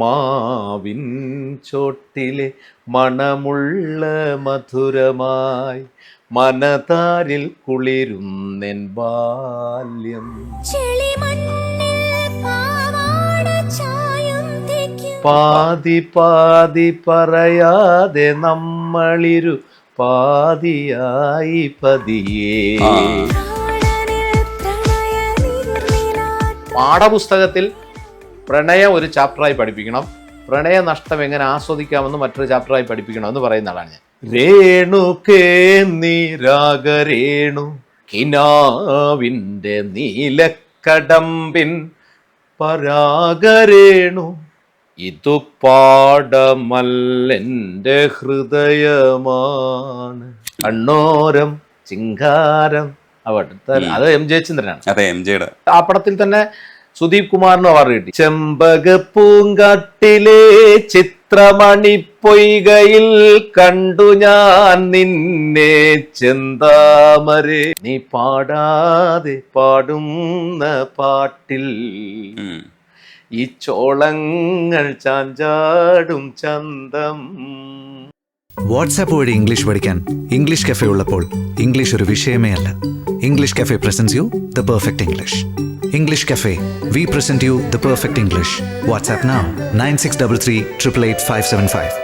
മാവിൻ ചോട്ടിലെ മണമുള്ള മധുരമായി മനതാരിൽ കുളിരുന്നെൻ ബാല്യം. പാതി പാതി പറയാതെ നമ്മളിരു പാതിയായി പതിയേ. പാഠപുസ്തകത്തിൽ പ്രണയം ഒരു ചാപ്റ്ററായി പഠിപ്പിക്കണം, പ്രണയ നഷ്ടം എങ്ങനെ ആസ്വദിക്കാമെന്ന് മറ്റൊരു ചാപ്റ്ററായി പഠിപ്പിക്കണമെന്ന് പറയുന്ന ആളാണ് ഞാൻ. രേണുകേ നീരാഗരേണു കിനാവിൻ്റെ നീലക്കടമ്പിൻ പരാഗരേണു ഇതു പാടമല്ലെൻ്റെ ഹൃദയമാണ്. കണ്ണോരം ചിങ്കാരം അത് എം ജയചന്ദ്രനാണ്. അതെ, എം ജെയുടെ ആ പടത്തിൽ തന്നെ സുദീപ് കുമാറിന് അവാർഡ് കിട്ടി. ചെമ്പക പൂങ്കാട്ടിലെ ചിത്രമണി പൊയ്കയിൽ കണ്ടു ഞാൻ നിന്നെ ചെന്താമരെ, നീ പാടാതെ പാടുന്ന പാട്ടിൽ ഈ ചോളങ്ങൾ ചാഞ്ചാടും ചന്തം. വാട്സാപ്പ് വഴി ഇംഗ്ലീഷ് പഠിക്കാൻ ഇംഗ്ലീഷ് കഫേ ഉള്ളപ്പോൾ ഇംഗ്ലീഷ് ഒരു വിഷയമേ അല്ല. English cafe presents you the perfect English. English cafe, we present you the perfect English. WhatsApp now 9633388575.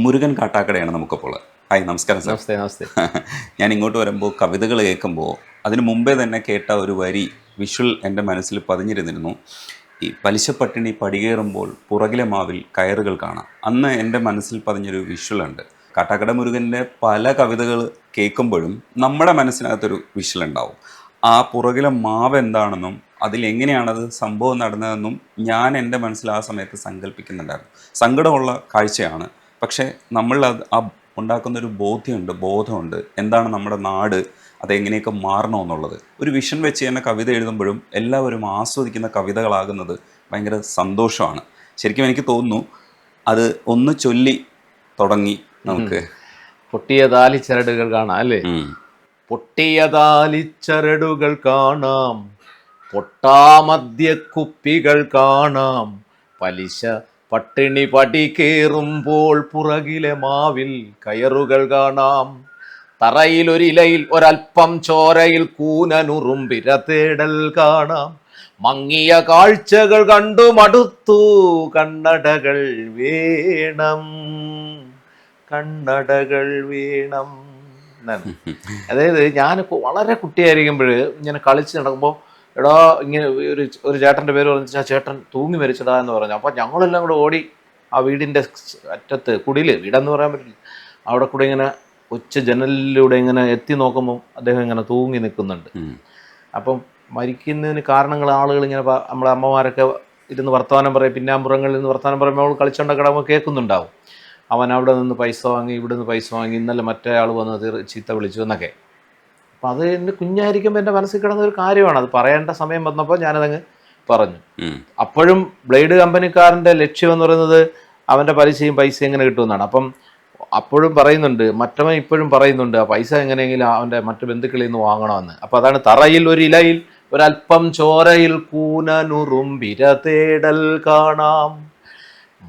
Murugan കാട്ടാക്കടയാണ് നമുക്കപ്പോൾ. ഹായ്, നമസ്കാരം സാർ. നമസ്തേ. ഞാൻ ഇങ്ങോട്ട് വരുമ്പോൾ കവിതകൾ കേൾക്കുമ്പോൾ അതിന് മുമ്പേ തന്നെ കേട്ട ഒരു വരി വിഷ്വൽ എൻ്റെ മനസ്സിൽ പതിഞ്ഞിരുന്നിരുന്നു. ഈ പലിശപ്പട്ടിണി പടികേറുമ്പോൾ പുറകിലെ മാവിൽ കയറുകൾ കാണാം. അന്ന് എൻ്റെ മനസ്സിൽ പതിഞ്ഞൊരു വിഷ്വലുണ്ട്. കാട്ടാക്കട മുരുകൻ്റെ പല കവിതകൾ കേൾക്കുമ്പോഴും നമ്മുടെ മനസ്സിനകത്തൊരു വിഷ്വൽ ഉണ്ടാവും. ആ പുറകിലെ മാവ് എന്താണെന്നും അതിലെങ്ങനെയാണത് സംഭവം നടന്നതെന്നും ഞാൻ എൻ്റെ മനസ്സിൽ ആ സമയത്ത് സങ്കല്പിക്കുന്നുണ്ടായിരുന്നു. സങ്കടമുള്ള കാഴ്ചയാണ്, പക്ഷേ നമ്മൾ ആ ഉണ്ടാക്കുന്നൊരു ബോധമുണ്ട് എന്താണ് നമ്മുടെ നാട്, അതെങ്ങനെയൊക്കെ മാറണമെന്നുള്ളത്. ഒരു വിഷൻ വെച്ച് തന്നെ കവിത എഴുതുമ്പോഴും എല്ലാവരും ആസ്വദിക്കുന്ന കവിതകളാകുന്നത് ഭയങ്കര സന്തോഷമാണ്. ശരിക്കും എനിക്ക് തോന്നുന്നു അത് ഒന്ന് ചൊല്ലി തുടങ്ങി നമുക്ക്. പൊട്ടിയ താലിച്ചരടുകൾ കാണാം അല്ലേ? പൊട്ടിയ താലിച്ചരടുകൾ കാണാം, പൊട്ടാമദ്യ കുപ്പികൾ കാണാം, പലിശ പട്ടിണി പടി കേറുമ്പോൾ പുറകിലെ മാവിൽ കയറുകൾ കാണാം, തറയിലൊരിലയിൽ ഒരൽപ്പം ചോരയിൽ കൂനനുറുമ്പിര തേടൽ കാണാം, മങ്ങിയ കാഴ്ചകൾ കണ്ടു മടുത്തു കണ്ണടകൾ വേണം, കണ്ണടകൾ വേണം. അതായത് ഞാൻ വളരെ കുട്ടിയായിരിക്കുമ്പോൾ ഇങ്ങനെ കളിച്ച് നടക്കുമ്പോൾ എടാ ഇങ്ങനെ ഒരു ചേട്ടൻ്റെ പേര് പറഞ്ഞു, ആ ചേട്ടൻ തൂങ്ങി മരിച്ചടാ എന്ന് പറഞ്ഞു. അപ്പോൾ ഞങ്ങളെല്ലാം കൂടെ ഓടി ആ വീടിൻ്റെ അറ്റത്ത് വീടെന്ന് പറയാൻ പറ്റില്ല, അവിടെ കൂടെ ഇങ്ങനെ കൊച്ചു ജനലിലൂടെ ഇങ്ങനെ എത്തി നോക്കുമ്പോൾ അദ്ദേഹം ഇങ്ങനെ തൂങ്ങി നിൽക്കുന്നുണ്ട്. അപ്പം മരിക്കുന്നതിന് കാരണങ്ങൾ ആളുകൾ ഇങ്ങനെ നമ്മളെ അമ്മമാരൊക്കെ ഇരുന്ന് വർത്തമാനം പറയും, പിന്നാമ്പുറങ്ങളിൽ നിന്ന് വർത്തമാനം പറയുമ്പോൾ അവൾ കളിച്ചുകൊണ്ടൊക്കെ നമ്മൾ കേൾക്കുന്നുണ്ടാവും. അവൻ അവിടെ നിന്ന് പൈസ വാങ്ങി, ഇവിടെ നിന്ന് പൈസ വാങ്ങി, ഇന്നലെ മറ്റേ ആൾ വന്ന് ചീത്ത വിളിച്ചു എന്നൊക്കെ. അപ്പം അത് എൻ്റെ കുഞ്ഞായിരിക്കുമ്പോൾ എൻ്റെ മനസ്സിൽ കിടന്ന ഒരു കാര്യമാണ്. അത് പറയേണ്ട സമയം വന്നപ്പോൾ ഞാനതങ്ങ് പറഞ്ഞു. അപ്പോഴും ബ്ലേഡ് കമ്പനിക്കാരൻ്റെ ലക്ഷ്യം എന്ന് പറയുന്നത് അവൻ്റെ പൈസ എങ്ങനെ കിട്ടുമെന്നാണ്. അപ്പം അപ്പോഴും പറയുന്നുണ്ട്, മറ്റവൻ ഇപ്പോഴും പറയുന്നുണ്ട് ആ പൈസ എങ്ങനെയെങ്കിലും അവൻ്റെ മറ്റു ബന്ധുക്കളിൽ നിന്ന് വാങ്ങണമെന്ന്. അപ്പം അതാണ് തറയിൽ ഒരിലയിൽ ഒരൽപ്പം ചോരയിൽ കൂനനുറുമ്പിര തേടൽ കാണാം,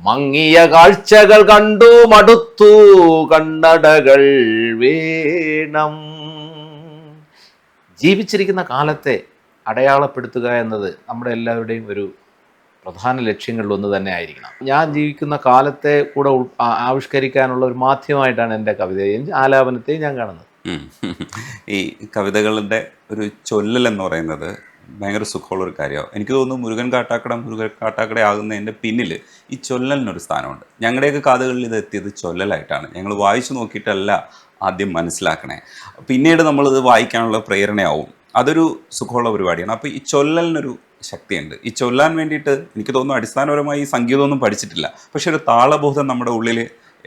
മങ്ങിയ കാഴ്ചകൾ കണ്ടു മടുത്തു കണ്ണടകൾ വേണം. ജീവിച്ചിരിക്കുന്ന കാലത്തെ അടയാളപ്പെടുത്തുക എന്നത് നമ്മുടെ എല്ലാവരുടെയും ഒരു പ്രധാന ലക്ഷ്യങ്ങളിലൊന്ന് തന്നെ ആയിരിക്കണം. ഞാൻ ജീവിക്കുന്ന കാലത്തെ കൂടെ ആവിഷ്കരിക്കാനുള്ള ഒരു മാധ്യമമായിട്ടാണ് എൻ്റെ കവിതയും ആലാപനത്തെയും ഞാൻ കാണുന്നത്. ഈ കവിതകളുടെ ഒരു ചൊല്ലൽ എന്ന് പറയുന്നത് ഭയങ്കര സുഖമുള്ളൊരു കാര്യമാണ്. എനിക്ക് തോന്നുന്നു മുരുകൻ കാട്ടാക്കട ആകുന്നതിൻ്റെ പിന്നിൽ ഈ ചൊല്ലലിനൊരു സ്ഥാനമുണ്ട്. ഞങ്ങളുടെയൊക്കെ കാതുകളിൽ ഇത് എത്തിയത് ചൊല്ലലായിട്ടാണ്. ഞങ്ങൾ വായിച്ചു നോക്കിയിട്ടല്ല ആദ്യം മനസ്സിലാക്കണേ, പിന്നീട് നമ്മളിത് വായിക്കാനുള്ള പ്രേരണയാവും. അതൊരു സുഖമുള്ള പരിപാടിയാണ്. അപ്പോൾ ഈ ചൊല്ലലിനൊരു ശക്തിയുണ്ട്. ഈ ചൊല്ലാൻ വേണ്ടിയിട്ട് എനിക്ക് തോന്നുന്നു അടിസ്ഥാനപരമായി ഈ സംഗീതമൊന്നും പഠിച്ചിട്ടില്ല, പക്ഷെ ഒരു താളബോധം നമ്മുടെ ഉള്ളിൽ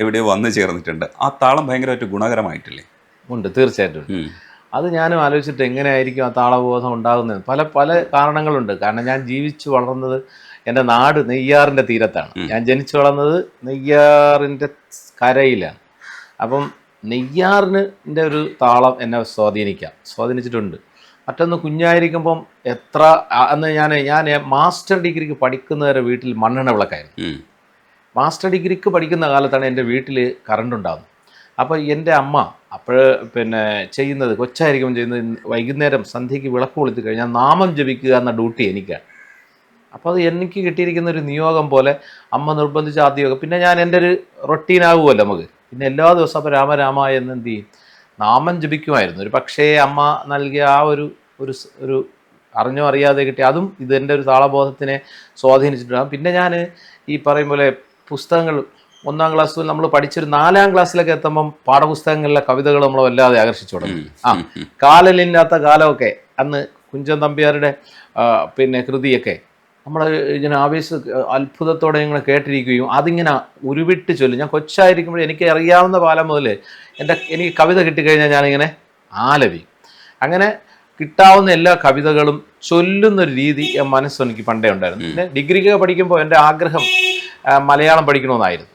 എവിടെയോ വന്നു ചേർന്നിട്ടുണ്ട്. ആ താളം ഭയങ്കരമായിട്ട് ഗുണകരമായിട്ടില്ലേ? ഉണ്ട്, തീർച്ചയായിട്ടും. അത് ഞാനും ആലോചിച്ചിട്ട് എങ്ങനെയായിരിക്കും ആ താളബോധം ഉണ്ടാകുന്നത്. പല കാരണങ്ങളുണ്ട്. കാരണം ഞാൻ ജീവിച്ചു വളർന്നത്, എൻ്റെ നാട് നെയ്യാറിൻ്റെ തീരത്താണ്. ഞാൻ ജനിച്ചു വളർന്നത് നെയ്യാറിൻ്റെ കരയിലാണ്. അപ്പം നെയ്യാറിൻ്റെ ഒരു താളം എന്നെ സ്വാധീനിച്ചിട്ടുണ്ട്. മറ്റൊന്ന് കുഞ്ഞായിരിക്കുമ്പം അന്ന് ഞാൻ മാസ്റ്റർ ഡിഗ്രിക്ക് പഠിക്കുന്നവരെ വീട്ടിൽ മണ്ണെണ്ണ വിളക്കായിരുന്നു. മാസ്റ്റർ ഡിഗ്രിക്ക് പഠിക്കുന്ന കാലത്താണ് എൻ്റെ വീട്ടിൽ കറണ്ട് ഉണ്ടാകുന്നത്. അപ്പോൾ എൻ്റെ അമ്മ ചെയ്യുന്നത് കൊച്ചായിരിക്കുമ്പോൾ ചെയ്യുന്നത് വൈകുന്നേരം സന്ധ്യയ്ക്ക് വിളക്ക് കൊളുത്തി കഴിഞ്ഞാൽ നാമം ജപിക്കുക എന്ന ഡ്യൂട്ടി എനിക്കാണ്. അപ്പോൾ അത് എനിക്ക് കിട്ടിയിരിക്കുന്ന ഒരു നിയോഗം പോലെ അമ്മ നിർബന്ധിച്ച് ആദ്യമൊക്കെ, പിന്നെ ഞാൻ എൻ്റെ ഒരു റൊട്ടീനാകുമല്ലോ നമുക്ക്, പിന്നെ എല്ലാ ദിവസവും അപ്പോൾ രാമ എന്ന് എന്ത് ചെയ്യും, നാമം ജപിക്കുമായിരുന്നു. ഒരു പക്ഷേ അമ്മ നൽകിയ ആ ഒരു അറിഞ്ഞോ അറിയാതെ കിട്ടിയ അതും ഇതെൻ്റെ ഒരു താളബോധത്തിനെ സ്വാധീനിച്ചിട്ടുണ്ടാകും. പിന്നെ ഞാൻ ഈ പറയും പോലെ പുസ്തകങ്ങൾ 1-ാം ക്ലാസ്സിൽ നമ്മൾ പഠിച്ചൊരു 4-ാം ക്ലാസ്സിലൊക്കെ എത്തുമ്പം പാഠപുസ്തകങ്ങളിലെ കവിതകൾ നമ്മൾ വല്ലാതെ ആകർഷിച്ചു തുടങ്ങി. കാലലില്ലാത്ത കാലമൊക്കെ അന്ന് കുഞ്ചൻ നമ്പ്യാരുടെ കൃതിയൊക്കെ നമ്മൾ ഇങ്ങനെ അത്ഭുതത്തോടെ ഇങ്ങനെ കേട്ടിരിക്കുകയും അതിങ്ങനെ ഉരുവിട്ട് ചൊല്ലും. ഞാൻ കൊച്ചായിരിക്കുമ്പോൾ എനിക്ക് അറിയാവുന്ന കാലം മുതൽ എനിക്ക് കവിത കിട്ടിക്കഴിഞ്ഞാൽ ഞാനിങ്ങനെ ആലപിക്കും. അങ്ങനെ കിട്ടാവുന്ന എല്ലാ കവിതകളും ചൊല്ലുന്നൊരു രീതി മനസ്സെനിക്ക് പണ്ടേ ഉണ്ടായിരുന്നു. പിന്നെ ഡിഗ്രിക്ക് പഠിക്കുമ്പോൾ എൻ്റെ ആഗ്രഹം മലയാളം പഠിക്കണമെന്നായിരുന്നു.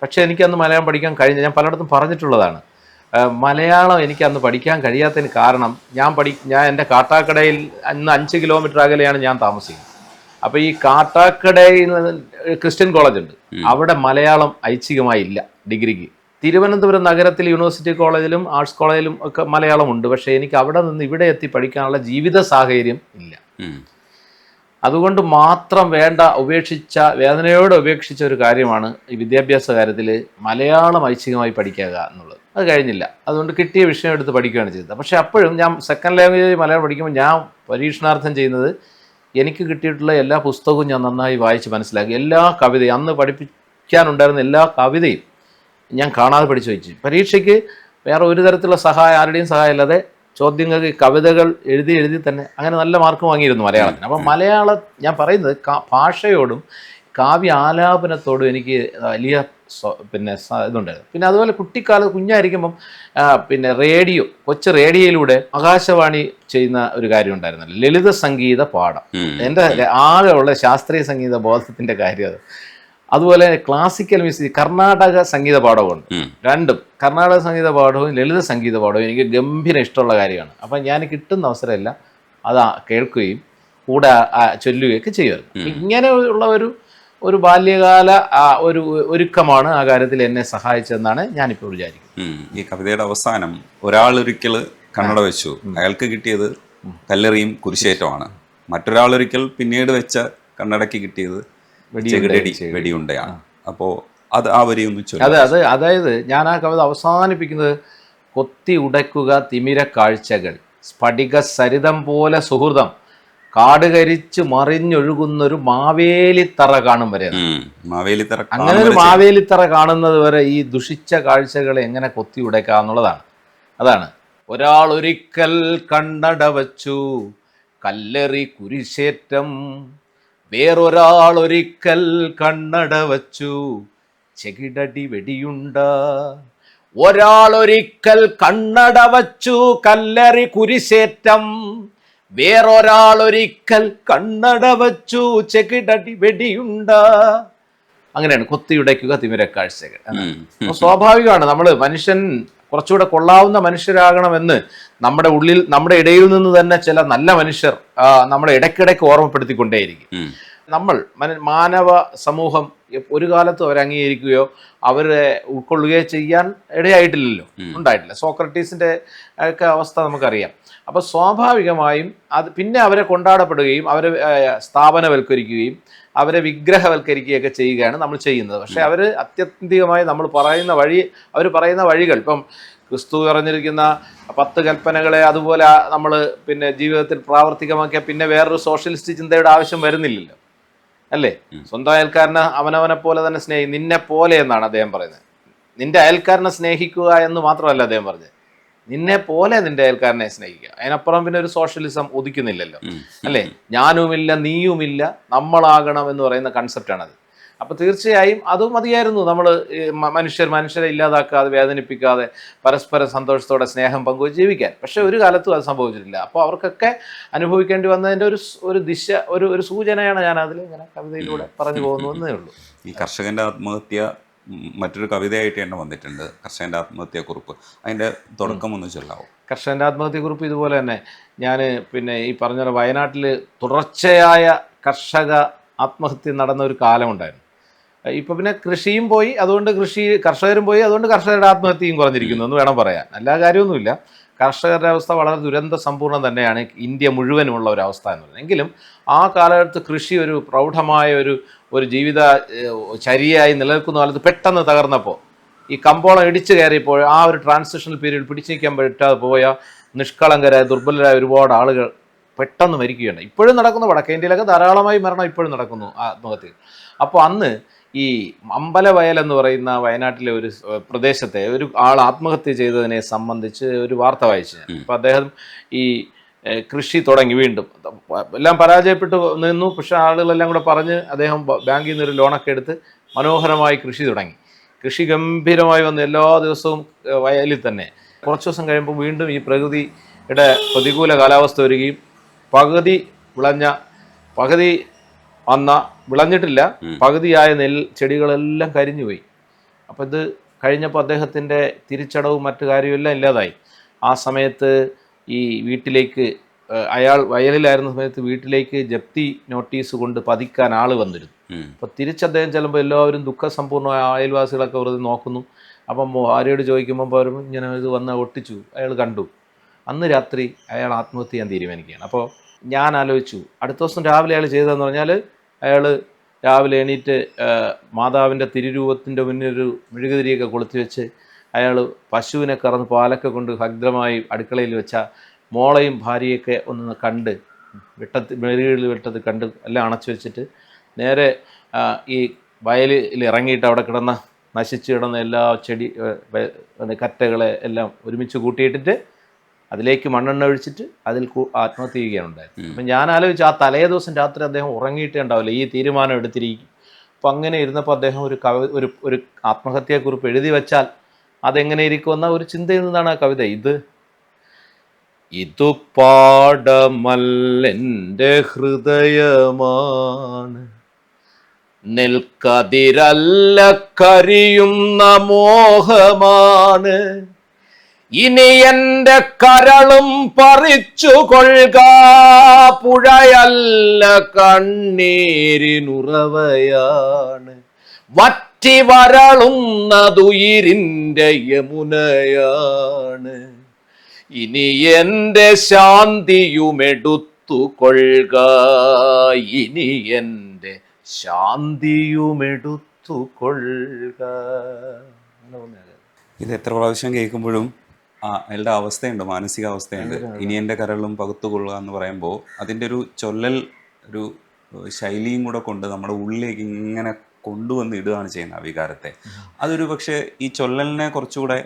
പക്ഷേ എനിക്കന്ന് മലയാളം പഠിക്കാൻ കഴിഞ്ഞ, ഞാൻ പലയിടത്തും പറഞ്ഞിട്ടുള്ളതാണ്, മലയാളം എനിക്ക് അന്ന് പഠിക്കാൻ കഴിയാത്തതിന് കാരണം ഞാൻ എൻ്റെ കാട്ടാക്കടയിൽ അന്ന് 5 കിലോമീറ്റർ അകലെയാണ് ഞാൻ താമസിക്കുന്നത്. അപ്പോൾ ഈ കാട്ടാക്കടയിൽ ക്രിസ്ത്യൻ കോളേജ് ഉണ്ട്, അവിടെ മലയാളം ഐച്ഛികമായി ഇല്ല ഡിഗ്രിക്ക്. തിരുവനന്തപുരം നഗരത്തിൽ യൂണിവേഴ്സിറ്റി കോളേജിലും ആർട്സ് കോളേജിലും ഒക്കെ മലയാളമുണ്ട്. പക്ഷേ എനിക്ക് അവിടെ നിന്ന് ഇവിടെ എത്തി പഠിക്കാനുള്ള ജീവിത സാഹചര്യം ഇല്ല. അതുകൊണ്ട് മാത്രം വേദനയോടെ ഉപേക്ഷിച്ച ഒരു കാര്യമാണ് ഈ വിദ്യാഭ്യാസ കാര്യത്തിൽ മലയാളം ഐച്ഛികമായി പഠിക്കുക എന്നുള്ളത്. അത് കഴിഞ്ഞില്ല. അതുകൊണ്ട് കിട്ടിയ വിഷയം എടുത്ത് പഠിക്കുകയാണ് ചെയ്തത്. പക്ഷേ അപ്പോഴും ഞാൻ സെക്കൻഡ് ലാംഗ്വേജ് മലയാളം പഠിക്കുമ്പോൾ ഞാൻ പരീക്ഷണാർത്ഥം ചെയ്യുന്നത്, എനിക്ക് കിട്ടിയിട്ടുള്ള എല്ലാ പുസ്തകവും ഞാൻ നന്നായി വായിച്ച് മനസ്സിലാക്കി. എല്ലാ കവിതയും അന്ന് പഠിപ്പിക്കാനുണ്ടായിരുന്ന എല്ലാ കവിതയും ഞാൻ കാണാതെ പഠിച്ചു വെച്ചു. പരീക്ഷയ്ക്ക് വേറെ ഒരു തരത്തിലുള്ള ആരുടെയും സഹായം ഇല്ലാതെ ചോദ്യങ്ങൾക്ക് കവിതകൾ എഴുതി തന്നെ അങ്ങനെ നല്ല മാർക്ക് വാങ്ങിയിരുന്നു മലയാളത്തിന്. അപ്പം മലയാളം ഞാൻ പറയുന്നത് ഭാഷയോടും കാവ്യ ആലാപനത്തോടും എനിക്ക് വലിയ ഇതുണ്ടായിരുന്നു. പിന്നെ അതുപോലെ കുഞ്ഞായിരിക്കുമ്പം കൊച്ചു റേഡിയോയിലൂടെ ആകാശവാണി ചെയ്യുന്ന ഒരു കാര്യം ഉണ്ടായിരുന്നല്ലോ, ലളിത സംഗീത പാഠം. എൻ്റെ ആകെ ഉള്ള ശാസ്ത്രീയ സംഗീത ബോധത്തിൻ്റെ കാര്യം അത്. അതുപോലെ ക്ലാസിക്കൽ മ്യൂസിക്, കർണാടക സംഗീത പാഠവുമുണ്ട്. രണ്ടും, കർണാടക സംഗീത പാഠവും ലളിത സംഗീത പാഠവും എനിക്ക് ഗംഭീര ഇഷ്ടമുള്ള കാര്യമാണ്. അപ്പം ഞാൻ കിട്ടുന്ന അവസരമല്ല അത് കേൾക്കുകയും കൂടെ ചൊല്ലുകയൊക്കെ ചെയ്യുമായിരുന്നു. ഇങ്ങനെയുള്ള ഒരു ബാല്യകാല ഒരു ഒരുക്കമാണ് ആ കാര്യത്തിൽ എന്നെ സഹായിച്ചതെന്നാണ് ഞാനിപ്പോൾ വിചാരിക്കുന്നത്. ഈ കവിതയുടെ അവസാനം ഒരാളൊരിക്കൽ കണ്ണട വെച്ചു, അയാൾക്ക് കിട്ടിയത് കല്ലെറിയും കുരിശേറ്റമാണ്. മറ്റൊരാളൊരിക്കൽ പിന്നീട് വെച്ച കണ്ണടയ്ക്ക് കിട്ടിയത് വെടിയുണ്ടയാണ്. അപ്പോൾ അത് ആ വരി ഒന്ന് ചൊല്ലുക. അതായത് ഞാൻ ആ കവിത അവസാനിപ്പിക്കുന്നത്, കൊത്തി ഉടയ്ക്കുക തിമിര കാഴ്ചകൾ, സ്ഫടിക സരിതം പോലെ സുഹൃതം, കാടുകരിച്ച് മറിഞ്ഞൊഴുകുന്നൊരു മാവേലിത്തറ കാണും വരെ. അങ്ങനെ ഒരു മാവേലിത്തറ കാണുന്നത് വരെ ഈ ദുഷിച്ച കാഴ്ചകളെ എങ്ങനെ കൊത്തി ഉടയ്ക്കുക എന്നുള്ളതാണ്. അതാണ് ഒരാൾ ഒരിക്കൽ കണ്ണട വച്ചു കല്ലെറി കുരിശേറ്റം, വേറൊരാൾ ഒരിക്കൽ കണ്ണട വച്ചു ചെകിടടി വെടിയുണ്ട. ഒരാൾ ഒരിക്കൽ കണ്ണട വച്ചു കല്ലെറി കുരിശേറ്റം, വേറൊരാൾ ഒരിക്കൽ കണ്ണട വച്ചു ചെകിടടി വെടിയുണ്ട. അങ്ങനെയാണ് കൊത്തിയുടയ്ക്കുക തിമിരക്കാഴ്ചകൾ. സ്വാഭാവികമാണ്, മനുഷ്യൻ കുറച്ചുകൂടെ കൊള്ളാവുന്ന മനുഷ്യരാകണമെന്ന് നമ്മുടെ ഇടയിൽ നിന്ന് തന്നെ ചില നല്ല മനുഷ്യർ നമ്മുടെ ഇടയ്ക്കിടയ്ക്ക് ഓർമ്മപ്പെടുത്തിക്കൊണ്ടേയിരിക്കും. മാനവ സമൂഹം ഒരു കാലത്തും അവരെ അംഗീകരിക്കുകയോ അവരെ ഉൾക്കൊള്ളുകയോ ചെയ്യാൻ ഇടയായിട്ടില്ലല്ലോ, ഉണ്ടായിട്ടില്ല. സോക്രട്ടീസിൻ്റെ ഒക്കെ അവസ്ഥ നമുക്കറിയാം. അപ്പോൾ സ്വാഭാവികമായും പിന്നെ അവരെ കൊണ്ടാടപ്പെടുകയും അവരെ സ്ഥാപനവൽക്കരിക്കുകയും അവരെ വിഗ്രഹവൽക്കരിക്കുകയൊക്കെ ചെയ്യുകയാണ് നമ്മൾ ചെയ്യുന്നത്. പക്ഷേ അവർ അത്യന്തികമായി അവർ പറയുന്ന വഴികൾ, ഇപ്പം ക്രിസ്തു പറഞ്ഞിരിക്കുന്ന 10 കൽപ്പനകളെ അതുപോലെ നമ്മൾ ജീവിതത്തിൽ പ്രാവർത്തികമാക്കിയ പിന്നെ വേറൊരു സോഷ്യലിസ്റ്റ് ചിന്തയുടെ ആവശ്യം വരുന്നില്ലല്ലോ, അല്ലേ? സ്വന്തം അയൽക്കാരനെ അവനവനെ പോലെ തന്നെ നിന്നെ പോലെ എന്നാണ് അദ്ദേഹം പറയുന്നത്. നിന്റെ അയൽക്കാരനെ സ്നേഹിക്കുക എന്ന് മാത്രമല്ല അദ്ദേഹം പറഞ്ഞത്, നിന്നെ പോലെ നിന്റെ അയൽക്കാരനെ സ്നേഹിക്കുക. അതിനപ്പുറം പിന്നെ ഒരു സോഷ്യലിസം ഉദിക്കുന്നില്ലല്ലോ, അല്ലേ? ഞാനുമില്ല നീയുമില്ല നമ്മളാകണം എന്ന് പറയുന്ന കൺസെപ്റ്റാണത്. അപ്പോൾ തീർച്ചയായും അതും മതിയായിരുന്നു. നമ്മൾ മനുഷ്യരെ ഇല്ലാതാക്കാതെ വേദനിപ്പിക്കാതെ പരസ്പരം സന്തോഷത്തോടെ സ്നേഹം പങ്കുവച്ച് ജീവിക്കാൻ. പക്ഷെ ഒരു കാലത്തും അത് സംഭവിച്ചിട്ടില്ല. അപ്പോൾ അവർക്കൊക്കെ അനുഭവിക്കേണ്ടി വന്നതിൻ്റെ ഒരു ദിശ, ഒരു സൂചനയാണ് ഞാൻ അതിൽ ഇങ്ങനെ കവിതയിലൂടെ പറഞ്ഞു പോകുന്നതെന്നേ ഉള്ളൂ. ഈ കർഷകന്റെ ആത്മഹത്യ മറ്റൊരു കവിതയായിട്ട് തന്നെ വന്നിട്ടുണ്ട്, കർഷകൻ്റെ ആത്മഹത്യാക്കുറിപ്പ്. അതിൻ്റെ തുടക്കം ഒന്ന് ചൊല്ലാവോ? കർഷകൻ്റെ ആത്മഹത്യക്കുറിപ്പ് ഇതുപോലെ തന്നെ ഞാൻ പിന്നെ ഈ പറഞ്ഞ പോലെ വയനാട്ടിൽ തുടർച്ചയായ കർഷക ആത്മഹത്യ നടന്ന ഒരു കാലമുണ്ടായിരുന്നു. ഇപ്പോൾ പിന്നെ കൃഷിയും പോയി, അതുകൊണ്ട് കർഷകരും പോയി, അതുകൊണ്ട് കർഷകരുടെ ആത്മഹത്യയും കുറഞ്ഞിരിക്കുന്നു എന്ന് വേണം പറയാൻ. എല്ലാ കാര്യമൊന്നുമില്ല. കർഷകരുടെ അവസ്ഥ വളരെ ദുരന്ത സമ്പൂർണ്ണം തന്നെയാണ് ഇന്ത്യ മുഴുവനുമുള്ള ഒരു അവസ്ഥ എന്ന് പറയുന്നത്. എങ്കിലും ആ കാലഘട്ടത്ത് കൃഷി ഒരു പ്രൗഢമായ ഒരു ജീവിത ചര്യയായി നിലനിൽക്കുന്ന കാലത്ത് പെട്ടെന്ന് തകർന്നപ്പോൾ, ഈ കമ്പോളം ഇടിച്ചു കയറിയപ്പോൾ ആ ഒരു ട്രാൻസിഷണൽ പീരീഡ് പിടിച്ചു നിൽക്കാൻ പറ്റാതെ പോയ നിഷ്കളങ്കരായ ദുർബലരായ ഒരുപാട് ആളുകൾ പെട്ടെന്ന് മരിക്കുകയാണ്. ഇപ്പോഴും നടക്കുന്നു, വടക്കേ ഇന്ത്യയിലൊക്കെ ധാരാളമായി മരണം ഇപ്പോഴും നടക്കുന്നു ആത്മഹത്യ. അപ്പോൾ അന്ന് ഈ അമ്പലവയൽ എന്ന് പറയുന്ന വയനാട്ടിലെ ഒരു പ്രദേശത്തെ ഒരു ആൾ ആത്മഹത്യ ചെയ്തതിനെ സംബന്ധിച്ച് ഒരു വാർത്ത വായിച്ചു. അപ്പോൾ അദ്ദേഹം ഈ കൃഷി തുടങ്ങി, വീണ്ടും എല്ലാം പരാജയപ്പെട്ടു നിന്നു. പക്ഷേ ആളുകളെല്ലാം കൂടെ പറഞ്ഞ് അദ്ദേഹം ബാങ്കിൽ നിന്നൊരു ലോണൊക്കെ എടുത്ത് മനോഹരമായി കൃഷി തുടങ്ങി. കൃഷി ഗംഭീരമായി വന്ന് എല്ലാ ദിവസവും വയലിൽ തന്നെ. കുറച്ച് ദിവസം കഴിയുമ്പോൾ വീണ്ടും ഈ പ്രകൃതിയുടെ പ്രതികൂല കാലാവസ്ഥ വരികയും പകുതി വിളഞ്ഞിട്ടില്ല, പകുതിയായ ചെടികളെല്ലാം കരിഞ്ഞുപോയി. അപ്പോൾ ഇത് കഴിഞ്ഞപ്പോൾ അദ്ദേഹത്തിൻ്റെ തിരിച്ചടവും മറ്റു കാര്യമെല്ലാം ഇല്ലാതായി. ആ സമയത്ത് ഈ വീട്ടിലേക്ക് അയാൾ വയലിലായിരുന്ന സമയത്ത് വീട്ടിലേക്ക് ജപ്തി നോട്ടീസ് കൊണ്ട് പതിക്കാൻ ആൾ വന്നിരുന്നു. അപ്പോൾ തിരിച്ചദ്ദേഹം ചെല്ലുമ്പോൾ എല്ലാവരും ദുഃഖസമ്പൂർണ്ണമായ അയൽവാസികളൊക്കെ വെറുതെ നോക്കുന്നു. അപ്പം ഭാര്യയോട് ചോദിക്കുമ്പോൾ അവരും ഇങ്ങനെ ഇത് വന്ന് ഒട്ടിച്ചു, അയാൾ കണ്ടു. അന്ന് രാത്രി അയാൾ ആത്മഹത്യ ചെയ്യാൻ തീരുമാനിക്കുകയാണ്. അപ്പോൾ ഞാൻ ആലോചിച്ചു, അടുത്ത ദിവസം രാവിലെ അയാൾ ചെയ്തതെന്ന് പറഞ്ഞാൽ, അയാൾ രാവിലെ എണീറ്റ് മാതാവിൻ്റെ തിരുരൂപത്തിൻ്റെ മുന്നിൽ ഒരു മെഴുകുതിരിയൊക്കെ കൊളുത്തി വെച്ച് അയാൾ പശുവിനെ കറന്ന് പാലൊക്കെ കൊണ്ട് ഭദ്രമായി അടുക്കളയിൽ വെച്ച മോളെയും ഭാര്യയൊക്കെ ഒന്ന് കണ്ട് മെഴുകുതിരിയിൽ വിട്ടത് കണ്ട് എല്ലാം അണച്ചു വെച്ചിട്ട് നേരെ ഈ വയലിൽ ഇറങ്ങിയിട്ട് അവിടെ നശിച്ചു കിടന്ന എല്ലാ കറ്റകളെ എല്ലാം ഒരുമിച്ച് കൂട്ടിയിട്ടിട്ട് അതിലേക്ക് മണ്ണെണ്ണ ഒഴിച്ചിട്ട് അതിൽ ആത്മഹത്യ ചെയ്യുകയാണ് ഉണ്ടായത്. അപ്പം ഞാൻ ആലോചിച്ചു, ആ തലേ ദിവസം രാത്രി അദ്ദേഹം ഉറങ്ങിയിട്ടേ ഉണ്ടാവില്ല, ഈ തീരുമാനം എടുത്തിരിക്കും. അപ്പം അങ്ങനെ ഇരുന്നപ്പോൾ അദ്ദേഹം ഒരു ആത്മഹത്യാക്കുറിപ്പ് എഴുതി വെച്ചാൽ അതെങ്ങനെ ഇരിക്കുമെന്ന ഒരു ചിന്തയിൽ നിന്നാണ് ആ കവിത. ഇതു പാടമല്ലെൻ്റെ ഹൃദയമാണ്, നെൽക്കതിരല്ല കരിയുന്ന മോഹമാണ്, ഇനി എൻ്റെ കരളും പറിച്ചു കൊള്ളുക, പുഴയല്ല കണ്ണീരിനുറവയാണ്, വറ്റി വരളുന്നതുയിരിൻ്റെ യമുനയാണ്, ഇനി എൻ്റെ ശാന്തിയുമെടുത്തു കൊള്ളുക, ഇനി എൻ്റെ ശാന്തിയുമെടുത്തു കൊള്ളുക. ഇത് എത്ര പ്രാവശ്യം കേൾക്കുമ്പോഴും അയാളുടെ അവസ്ഥയുണ്ട്, മാനസികാവസ്ഥയുണ്ട്. ഇനി എൻ്റെ കരളും പകുത്തുകൊള്ളുക എന്ന് പറയുമ്പോൾ അതിൻ്റെ ഒരു ചൊല്ലൽ, ഒരു ശൈലിയും കൂടെ കൊണ്ട് നമ്മുടെ ഉള്ളിലേക്ക് ഇങ്ങനെ കൊണ്ടുവന്ന് ഇടുകയാണ് ചെയ്യുന്നത് ആ വികാരത്തെ. അതൊരു പക്ഷേ ഈ ചൊല്ലലിനെ കുറച്ചുകൂടെ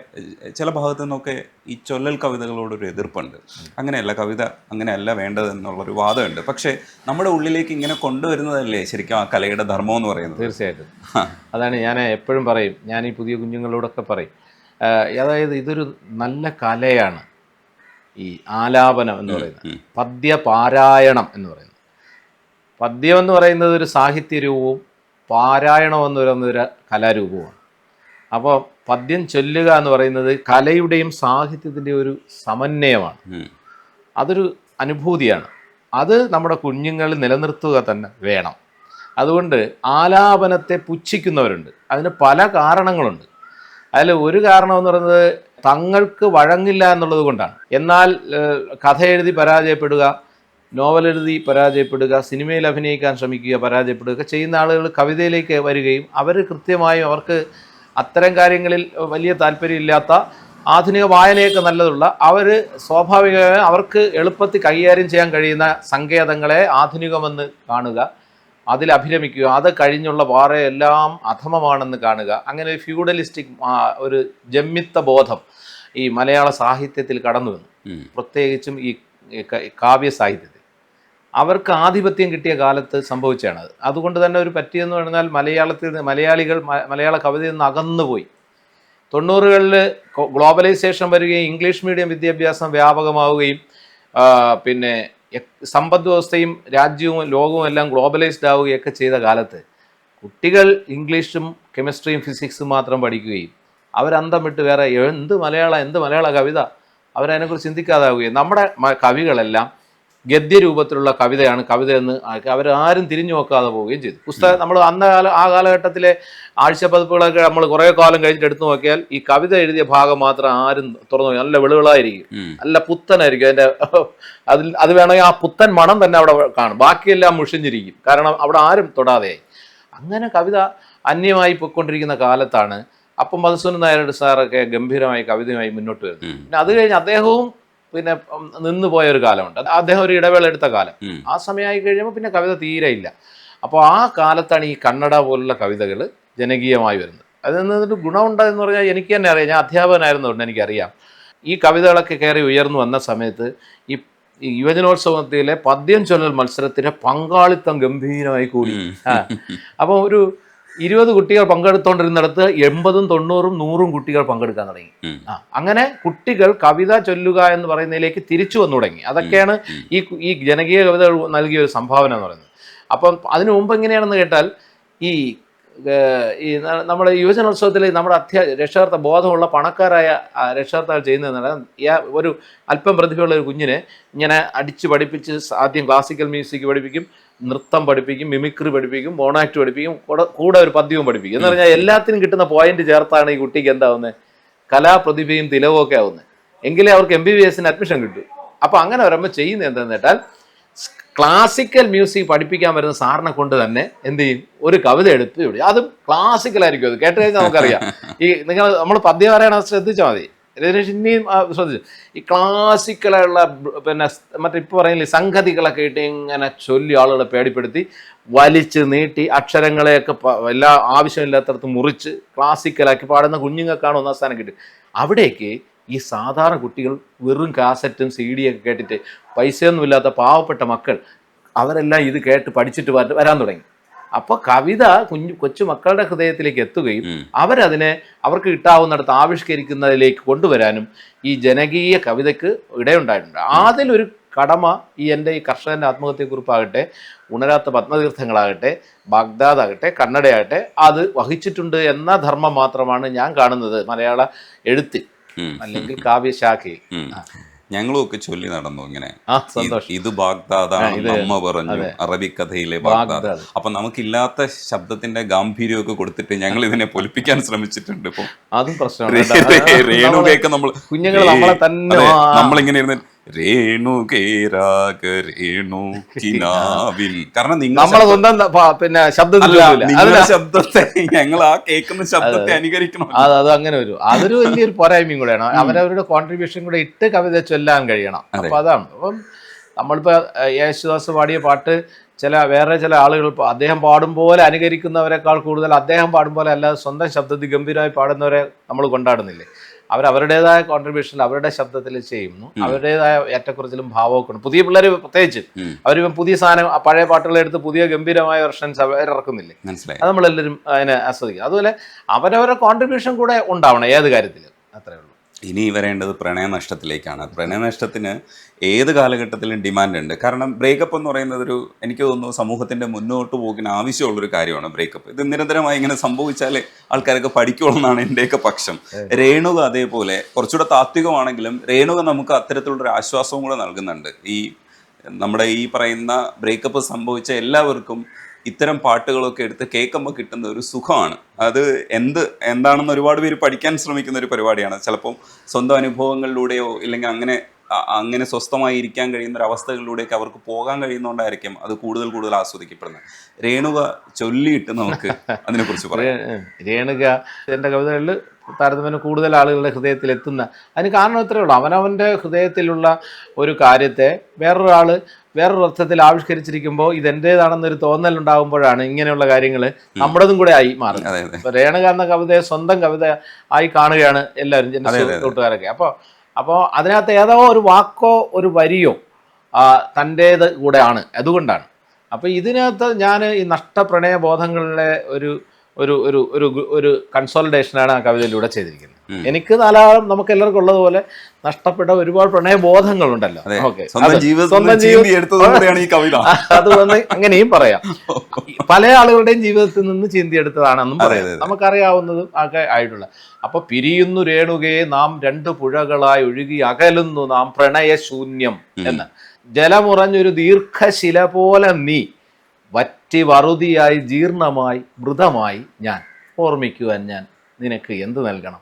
ചില ഭാഗത്തു നിന്നൊക്കെ ഈ ചൊല്ലൽ കവിതകളോടൊരു എതിർപ്പുണ്ട്. അങ്ങനെയല്ല, കവിത അങ്ങനെയല്ല വേണ്ടതെന്നുള്ളൊരു വാദമുണ്ട്. പക്ഷേ നമ്മുടെ ഉള്ളിലേക്ക് ഇങ്ങനെ കൊണ്ടുവരുന്നതല്ലേ ശരിക്കും ആ കലയുടെ ധർമ്മം എന്ന് പറയുന്നത്. തീർച്ചയായിട്ടും അതാണ് ഞാൻ എപ്പോഴും പറയും, ഞാൻ ഈ പുതിയ കുഞ്ഞുങ്ങളോടൊക്കെ പറയും, അതായത് ഇതൊരു നല്ല കലയാണ് ഈ ആലാപനം എന്ന് പറയുന്നത്, പദ്യപാരായണം എന്ന് പറയുന്നത്. പദ്യം എന്ന് പറയുന്നത് ഒരു സാഹിത്യരൂപവും പാരായണം എന്ന് പറയുന്നത് ഒരു കലാരൂപമാണ്. അപ്പോൾ പദ്യം ചൊല്ലുക എന്ന് പറയുന്നത് കലയുടെയും സാഹിത്യത്തിൻ്റെയും ഒരു സമന്വയമാണ്. അതൊരു അനുഭൂതിയാണ്. അത് നമ്മുടെ കുഞ്ഞുങ്ങളിൽ നിലനിർത്തുക തന്നെ വേണം. അതുകൊണ്ട് ആലാപനത്തെ പുച്ഛിക്കുന്നവരുണ്ട്. അതിന് പല കാരണങ്ങളുണ്ട്. അതിൽ ഒരു കാരണം എന്ന് പറയുന്നത് തങ്ങൾക്ക് വഴങ്ങില്ല എന്നുള്ളത് കൊണ്ടാണ്. എന്നാൽ കഥ എഴുതി പരാജയപ്പെടുക, നോവലെഴുതി പരാജയപ്പെടുക, സിനിമയിൽ അഭിനയിക്കാൻ ശ്രമിക്കുക, പരാജയപ്പെടുക ചെയ്യുന്ന ആളുകൾ കവിതയിലേക്ക് വരികയും അവർ കൃത്യമായും അവർക്ക് അത്തരം കാര്യങ്ങളിൽ വലിയ താല്പര്യമില്ലാത്ത, ആധുനിക വായനയൊക്കെ നല്ലതുള്ള അവർ സ്വാഭാവികമായും അവർക്ക് എളുപ്പത്തിൽ കൈകാര്യം ചെയ്യാൻ കഴിയുന്ന സങ്കേതങ്ങളെ ആധുനികമെന്ന് കാണുക, അതിൽ അഭിരമിക്കുക, അത് കഴിഞ്ഞുള്ള വേറെ എല്ലാം അധമമാണെന്ന് കാണുക. അങ്ങനെ ഒരു ഫ്യൂഡലിസ്റ്റിക് ഒരു ജമ്മിത്ത ബോധം ഈ മലയാള സാഹിത്യത്തിൽ കടന്നു വന്നു. പ്രത്യേകിച്ചും ഈ കാവ്യ സാഹിത്യത്തിൽ അവർക്ക് ആധിപത്യം കിട്ടിയ കാലത്ത് സംഭവിച്ചാണത്. അതുകൊണ്ട് തന്നെ ഒരു പറ്റിയെന്ന് പറഞ്ഞാൽ മലയാളികൾ മലയാള കവിതയിൽ നിന്ന് അകന്നുപോയി. 90കളിൽ ഗ്ലോബലൈസേഷൻ വരികയും ഇംഗ്ലീഷ് മീഡിയം വിദ്യാഭ്യാസം വ്യാപകമാവുകയും പിന്നെ സമ്പദ് വ്യവസ്ഥയും രാജ്യവും ലോകവും എല്ലാം ഗ്ലോബലൈസ്ഡ് ആവുകയൊക്കെ ചെയ്ത കാലത്ത് കുട്ടികൾ ഇംഗ്ലീഷും കെമിസ്ട്രിയും ഫിസിക്സും മാത്രം പഠിക്കുകയും അവരന്തം വിട്ട് വേറെ എന്ത് മലയാള കവിത അവരതിനെക്കുറിച്ച് ചിന്തിക്കാതാവുകയും നമ്മുടെ കവികളെല്ലാം ഗദ്യരൂപത്തിലുള്ള കവിതയാണ് കവിതയെന്ന് അവരാരും തിരിഞ്ഞു നോക്കാതെ പോവുകയും ചെയ്തു. പുസ്തകം നമ്മൾ ആ കാലഘട്ടത്തിലെ ആഴ്ചപ്പതിപ്പുകളൊക്കെ നമ്മൾ കുറേ കാലം കഴിഞ്ഞിട്ട് എടുത്തു നോക്കിയാൽ ഈ കവിത എഴുതിയ ഭാഗം മാത്രം ആരും തുറന്നു നോക്കി നല്ല വെളുകളായിരിക്കും, നല്ല പുത്തനായിരിക്കും. അത് വേണമെങ്കിൽ ആ പുത്തൻ മണം തന്നെ അവിടെ കാണും, ബാക്കിയെല്ലാം മുഷിഞ്ഞിരിക്കും. കാരണം അവിടെ ആരും തൊടാതെയായി. അങ്ങനെ കവിത അന്യമായി പൊയ്ക്കൊണ്ടിരിക്കുന്ന കാലത്താണ് അപ്പം മധുസൂദനൻ നായരുടെ സാറൊക്കെ ഗംഭീരമായി കവിതയുമായി മുന്നോട്ട് വരുന്നത്. പിന്നെ അത് കഴിഞ്ഞ് അദ്ദേഹവും പിന്നെ നിന്ന് പോയ ഒരു കാലമുണ്ട്. അദ്ദേഹം ഒരു ഇടവേള എടുത്ത കാലം. ആ സമയമായി കഴിയുമ്പോൾ പിന്നെ കവിത തീരെ ഇല്ല. അപ്പോൾ ആ കാലത്താണ് ഈ കന്നഡ പോലുള്ള കവിതകൾ ജനകീയമായി വരുന്നത്. അതിൽ നിന്നൊരു ഗുണമുണ്ടെന്ന് പറഞ്ഞാൽ എനിക്ക് തന്നെ അറിയാം, ഞാൻ അധ്യാപകനായിരുന്നുകൊണ്ട് എനിക്കറിയാം. ഈ കവിതകളൊക്കെ കയറി ഉയർന്നു വന്ന സമയത്ത് ഈ യുവജനോത്സവത്തിലെ പദ്യം ചൊല്ലൽ മത്സരത്തിൻ്റെ പങ്കാളിത്തം ഗംഭീരമായി കൂടി. അപ്പോൾ ഒരു 20 കുട്ടികൾ പങ്കെടുത്തോണ്ടിരുന്നിടത്ത് 80, 90, 100 കുട്ടികൾ പങ്കെടുക്കാൻ തുടങ്ങി. അങ്ങനെ കുട്ടികൾ കവിത ചൊല്ലുക എന്ന് പറയുന്നതിലേക്ക് തിരിച്ചു വന്നു തുടങ്ങി. അതൊക്കെയാണ് ഈ ജനകീയ കവിതകൾ നൽകിയ ഒരു സംഭാവന എന്ന് പറയുന്നത്. അപ്പം അതിനു മുമ്പ് എങ്ങനെയാണെന്ന് കേട്ടാൽ ഈ നമ്മുടെ യുവജനോത്സവത്തിൽ നമ്മുടെ രക്ഷകർത്ത ബോധമുള്ള പണക്കാരായ രക്ഷകർത്താക്കൾ ചെയ്യുന്നതെന്ന് ഒരു അല്പം പ്രതിഭയുള്ള ഒരു കുഞ്ഞിനെ ഇങ്ങനെ അടിച്ച് പഠിപ്പിച്ച് ആദ്യം ക്ലാസിക്കൽ മ്യൂസിക് പഠിപ്പിക്കും, നൃത്തം പഠിപ്പിക്കും, മിമിക്രി പഠിപ്പിക്കും, മോണാക്ട് പഠിപ്പിക്കും, കൂടെ ഒരു പദ്യവും പഠിപ്പിക്കും. എന്ന് പറഞ്ഞാൽ എല്ലാത്തിനും കിട്ടുന്ന പോയിന്റ് ചേർത്താണ് ഈ കുട്ടിക്ക് എന്താവുന്നത്, കലാപ്രതിഭയും തിലകവും ഒക്കെ ആവുന്നത്. എങ്കിലേ അവർക്ക് MBBS അഡ്മിഷൻ കിട്ടും. അപ്പോൾ അങ്ങനെ വരുമ്പോൾ ചെയ്യുന്നത് എന്താണെന്ന് കേട്ടാൽ ക്ലാസിക്കൽ മ്യൂസിക് പഠിപ്പിക്കാൻ വരുന്ന സാറിനെ കൊണ്ട് തന്നെ എന്ത് ചെയ്യും, ഒരു കവിത എടുത്ത് വിടും. അതും ക്ലാസിക്കലായിരിക്കും. അത് കേട്ട് കഴിഞ്ഞാൽ നമുക്കറിയാം. നമ്മൾ പദ്യം പറയണ ശ്രദ്ധിച്ചാൽ മതി. രജനീഷ് ഇനിയും ശ്രദ്ധിച്ചു. ഈ ക്ലാസിക്കലായുള്ള പിന്നെ മറ്റേ ഇപ്പോൾ പറയുന്നില്ലേ സംഗതികളൊക്കെ ഇട്ട് ഇങ്ങനെ ചൊല്ലി ആളുകളെ പേടിപ്പെടുത്തി വലിച്ച് നീട്ടി അക്ഷരങ്ങളെയൊക്കെ എല്ലാ ആവശ്യമില്ലാത്തടത്ത് മുറിച്ച് ക്ലാസിക്കലാക്കി പാടുന്ന കുഞ്ഞുങ്ങൾക്കാണ് ഒന്നാം സ്ഥാനം കിട്ടും. അവിടേക്ക് ഈ സാധാരണ കുട്ടികൾ വെറും കാസറ്റും CD ഒക്കെ കേട്ടിട്ട് പൈസയൊന്നുമില്ലാത്ത പാവപ്പെട്ട മക്കൾ അവരെല്ലാം ഇത് കേട്ട് പഠിച്ചിട്ട് വരാൻ തുടങ്ങി. അപ്പോൾ കവിത കൊച്ചു മക്കളുടെ ഹൃദയത്തിലേക്ക് എത്തുകയും അവരതിനെ അവർക്ക് കിട്ടാവുന്നിടത്ത് ആവിഷ്കരിക്കുന്നതിലേക്ക് കൊണ്ടുവരാനും ഈ ജനകീയ കവിതയ്ക്ക് ഇടയുണ്ടായിട്ടുണ്ട്. അതിലൊരു കടമ എൻ്റെ ഈ കർഷകൻ്റെ ആത്മഹത്യക്കുറിപ്പാകട്ടെ, ഉണരാത്ത പത്മതീർത്ഥങ്ങളാകട്ടെ, ബാഗ്ദാദാകട്ടെ, കന്നഡയാകട്ടെ അത് വഹിച്ചിട്ടുണ്ട് എന്ന ധർമ്മം മാത്രമാണ് ഞാൻ കാണുന്നത് മലയാള എഴുത്തിൽ അല്ലെങ്കിൽ കാവ്യശാഖയിൽ. ഞങ്ങളും ഒക്കെ ചൊല്ലി നടന്നു ഇങ്ങനെ, ഇത് ബാഗ്ദാദാണ് അമ്മ പറഞ്ഞു, അറബിക്കഥയിലെ ബാഗ്ദാദ്. അപ്പൊ നമുക്കില്ലാത്ത ശബ്ദത്തിന്റെ ഗാംഭീര്യമൊക്കെ കൊടുത്തിട്ട് ഞങ്ങൾ ഇതിനെ പൊലിപ്പിക്കാൻ ശ്രമിച്ചിട്ടുണ്ട്. ഇപ്പൊ അതും പ്രശ്നമാണ്. രേണുകയൊക്കെ നമ്മളിങ്ങനെ ഇരുന്ന് കാരണം നമ്മളെ സ്വന്തം പിന്നെ ശബ്ദത്തെ ഞങ്ങൾ ആ കേൾക്കുന്ന ശബ്ദത്തെ അനുകരിക്കണം. അത് അങ്ങനെ വരും. അതൊരു വലിയൊരു പോരായ്മയും കൂടെയാണ്. അവരവരുടെ കോൺട്രിബ്യൂഷൻ കൂടെ ഇട്ട് കവിത ചൊല്ലാൻ കഴിയണം. അപ്പൊ അതാണ്. അപ്പം നമ്മളിപ്പോ യേശുദാസ് പാടിയ പാട്ട് വേറെ ചില ആളുകൾ അദ്ദേഹം പാടും പോലെ അനുകരിക്കുന്നവരെക്കാൾ കൂടുതൽ അദ്ദേഹം പാടും പോലെ അല്ലാതെ സ്വന്തം ശബ്ദത്തിൽ ഗംഭീരമായി പാടുന്നവരെ നമ്മൾ കൊണ്ടാടുന്നില്ലേ. അവരവരുടേതായ കോൺട്രിബ്യൂഷൻ അവരുടെ ശബ്ദത്തിൽ ചെയ്യുന്നു. അവരുടേതായ ഏറ്റക്കുറച്ചിലും ഭാവമൊക്കെ ഉണ്ട്. പുതിയ പിള്ളേർ പ്രത്യേകിച്ച് അവരിപ്പം പുതിയ സാധനം പഴയ പാട്ടുകളെടുത്ത് പുതിയ ഗംഭീരമായ വെർഷൻസ് അവരിറക്കുന്നില്ലേ. അത് നമ്മളെല്ലാവരും അതിനെ ആസ്വദിക്കും. അതുപോലെ അവരവരുടെ കോൺട്രിബ്യൂഷൻ കൂടെ ഉണ്ടാവണം ഏത് കാര്യത്തിലും. അത്രേ ഉള്ളൂ. ഇനി വരേണ്ടത് പ്രണയനഷ്ടത്തിലേക്കാണ്. പ്രണയനഷ്ടത്തിന് ഏത് കാലഘട്ടത്തിലും ഡിമാൻഡ് ഉണ്ട്. കാരണം ബ്രേക്കപ്പ് എന്ന് പറയുന്നത് എനിക്ക് തോന്നുന്നു സമൂഹത്തിൻ്റെ മുന്നോട്ട് പോകിന് ആവശ്യമുള്ളൊരു കാര്യമാണ് ബ്രേക്കപ്പ്. ഇത് നിരന്തരമായി ഇങ്ങനെ സംഭവിച്ചാലേ ആൾക്കാരൊക്കെ പഠിക്കുള്ളൂ എന്നാണ് എൻ്റെയൊക്കെ പക്ഷം. രേണുക അതേപോലെ കുറച്ചുകൂടെ താത്വികമാണെങ്കിലും രേണുക നമുക്ക് അത്തരത്തിലുള്ളൊരു ആശ്വാസവും കൂടെ നൽകുന്നുണ്ട്. നമ്മുടെ ഈ പറയുന്ന ബ്രേക്കപ്പ് സംഭവിച്ച എല്ലാവർക്കും ഇത്തരം പാട്ടുകളൊക്കെ എടുത്ത് കേൾക്കുമ്പോൾ കിട്ടുന്ന ഒരു സുഖമാണ്. അത് എന്താണെന്ന് ഒരുപാട് പേര് പഠിക്കാൻ ശ്രമിക്കുന്ന ഒരു പരിപാടിയാണ്. ചിലപ്പം സ്വന്തം അനുഭവങ്ങളിലൂടെയോ ഇല്ലെങ്കിൽ അങ്ങനെ സ്വസ്ഥമായി ഇരിക്കാൻ കഴിയുന്ന ഒരു അവസ്ഥകളിലൂടെയൊക്കെ അവർക്ക് പോകാൻ കഴിയുന്നതുകൊണ്ടായിരിക്കും അത് കൂടുതൽ ആസ്വദിക്കപ്പെടുന്നത്. രേണുക ചൊല്ലിയിട്ട് നമുക്ക് അതിനെക്കുറിച്ച് പറയാം. രേണുക എൻ്റെ കവിതകളിൽ താരതമ്യേന കൂടുതൽ ആളുകളുടെ ഹൃദയത്തിൽ എത്തുന്ന അതിന് കാരണം ഇത്രയേ ഉള്ളൂ. അവനവൻ്റെ ഹൃദയത്തിലുള്ള ഒരു കാര്യത്തെ വേറൊരു അർത്ഥത്തിൽ ആവിഷ്കരിച്ചിരിക്കുമ്പോൾ ഇതെൻ്റേതാണെന്നൊരു തോന്നലുണ്ടാകുമ്പോഴാണ് ഇങ്ങനെയുള്ള കാര്യങ്ങൾ നമ്മുടേതും കൂടെ ആയി മാറുന്നത്. അപ്പോൾ രേണുക എന്ന കവിതയെ സ്വന്തം കവിത ആയി കാണുകയാണ് എല്ലാവരും കൂട്ടുകാരൊക്കെ. അപ്പോൾ അതിനകത്ത് ഏതോ ഒരു വാക്കോ ഒരു വരിയോ തൻ്റേത് കൂടെയാണ്. അതുകൊണ്ടാണ്. അപ്പോൾ ഇതിനകത്ത് ഞാൻ ഈ നഷ്ടപ്രണയ ബോധങ്ങളിലെ ഒരു ഒരു ഒരു ഒരു കൺസോളിഡേഷനാണ് ആ കവിതയിലൂടെ ചെയ്തിരിക്കുന്നത്. എനിക്ക് നാലാളും നമുക്ക് എല്ലാവർക്കും ഉള്ളതുപോലെ നഷ്ടപ്പെട്ട ഒരുപാട് പ്രണയബോധങ്ങളുണ്ടല്ലോ. ഓക്കെ, അത് വന്ന് അങ്ങനെയും പറയാം. പല ആളുകളുടെയും ജീവിതത്തിൽ നിന്ന് ചീന്തിയെടുത്തതാണെന്നും പറയാം. നമുക്കറിയാവുന്നതും ഒക്കെ ആയിട്ടുള്ള. അപ്പൊ പിരിയുന്നു രേണുകയെ നാം രണ്ടു പുഴകളായി ഒഴുകി അകലുന്നു നാം പ്രണയശൂന്യം എന്ന്. ജലമുറഞ്ഞൊരു ദീർഘശില പോലെ നീ വറ്റി വറുതിയായി ജീർണമായി മൃതമായി ഞാൻ ഓർമ്മിക്കുവാൻ ഞാൻ നിനക്ക് എന്ത് നൽകണം?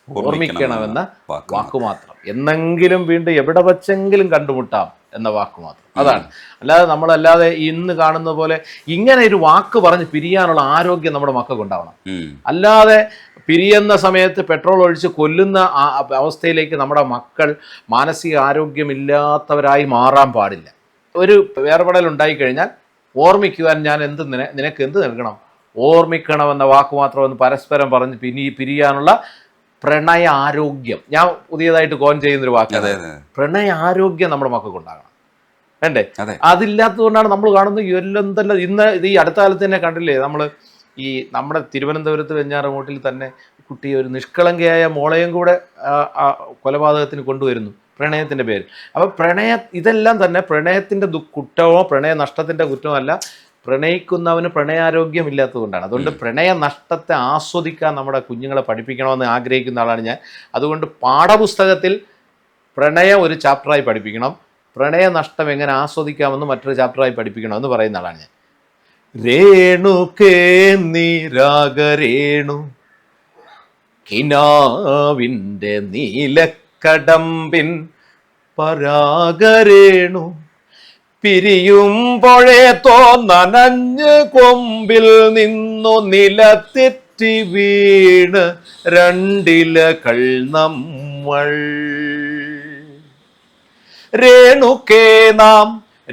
ഓർമ്മിക്കണമെന്ന വാക്കുമാത്രം. എന്നെങ്കിലും വീണ്ടും എവിടെ വച്ചെങ്കിലും കണ്ടുമുട്ടാം എന്ന വാക്കുമാത്രം. അതാണ്. അല്ലാതെ നമ്മളല്ലാതെ ഇന്ന് കാണുന്ന പോലെ ഇങ്ങനെ ഒരു വാക്ക് പറഞ്ഞ് പിരിയാനുള്ള ആരോഗ്യം നമ്മുടെ മക്കൾക്ക് ഉണ്ടാവണം. അല്ലാതെ പിരിയുന്ന സമയത്ത് പെട്രോൾ ഒഴിച്ച് കൊല്ലുന്ന അവസ്ഥയിലേക്ക് നമ്മുടെ മക്കൾ മാനസിക ആരോഗ്യമില്ലാത്തവരായി മാറാൻ പാടില്ല. ഒരു വേർപെടൽ ഉണ്ടായിക്കഴിഞ്ഞാൽ ഓർമ്മിക്കുവാൻ ഞാൻ നിനക്ക് എന്ത് നൽകണം? ഓർമ്മിക്കണമെന്ന വാക്ക് മാത്രമെന്ന് പരസ്പരം പറഞ്ഞ് പിരിയാനുള്ള പ്രണയ ആരോഗ്യം. ഞാൻ പുതിയതായിട്ട് കോൺ ചെയ്യുന്നൊരു വാക്ക്, പ്രണയ ആരോഗ്യം നമ്മുടെ മക്കൾക്ക് ഉണ്ടാകണം. വേണ്ടേ? അതില്ലാത്തതുകൊണ്ടാണ് നമ്മൾ കാണുന്നത് എന്തെല്ലാം. ഇന്ന് ഈ അടുത്ത കാലത്ത് തന്നെ കണ്ടില്ലേ, നമ്മൾ ഈ നമ്മുടെ തിരുവനന്തപുരത്ത് വെഞ്ഞാറമൂട്ടിൽ തന്നെ കുട്ടിയെ, ഒരു നിഷ്കളങ്കയായ മോളെയും കൂടെ കൊലപാതകത്തിന് കൊണ്ടുവരുന്നു പ്രണയത്തിൻ്റെ പേരിൽ. അപ്പോൾ ഇതെല്ലാം തന്നെ പ്രണയത്തിൻ്റെ കുറ്റമോ പ്രണയ നഷ്ടത്തിൻ്റെ കുറ്റമോ അല്ല, പ്രണയിക്കുന്നവന് പ്രണയാരോഗ്യം ഇല്ലാത്തതുകൊണ്ടാണ്. അതുകൊണ്ട് പ്രണയ നഷ്ടത്തെ ആസ്വദിക്കാൻ നമ്മുടെ കുഞ്ഞുങ്ങളെ പഠിപ്പിക്കണമെന്ന് ആഗ്രഹിക്കുന്ന ആളാണ് ഞാൻ. അതുകൊണ്ട് പാഠപുസ്തകത്തിൽ പ്രണയം ഒരു ചാപ്റ്ററായി പഠിപ്പിക്കണം, പ്രണയ നഷ്ടം എങ്ങനെ ആസ്വദിക്കാമെന്ന് മറ്റൊരു ചാപ്റ്ററായി പഠിപ്പിക്കണമെന്ന് പറയുന്ന ആളാണ് ഞാൻ. രേണുകേ നീരാഗരേണു കിനാവിൻ്റെ നീലക്കടമ്പിൻ പരാഗരേണു പിരിയുമ്പോഴേ തോന്നനഞ്ഞ് കൊമ്പിൽ നിന്നു നിലത്തെറ്റി വീണ് രണ്ടിലകൾ നമ്മൾ. രേണുകേ നാം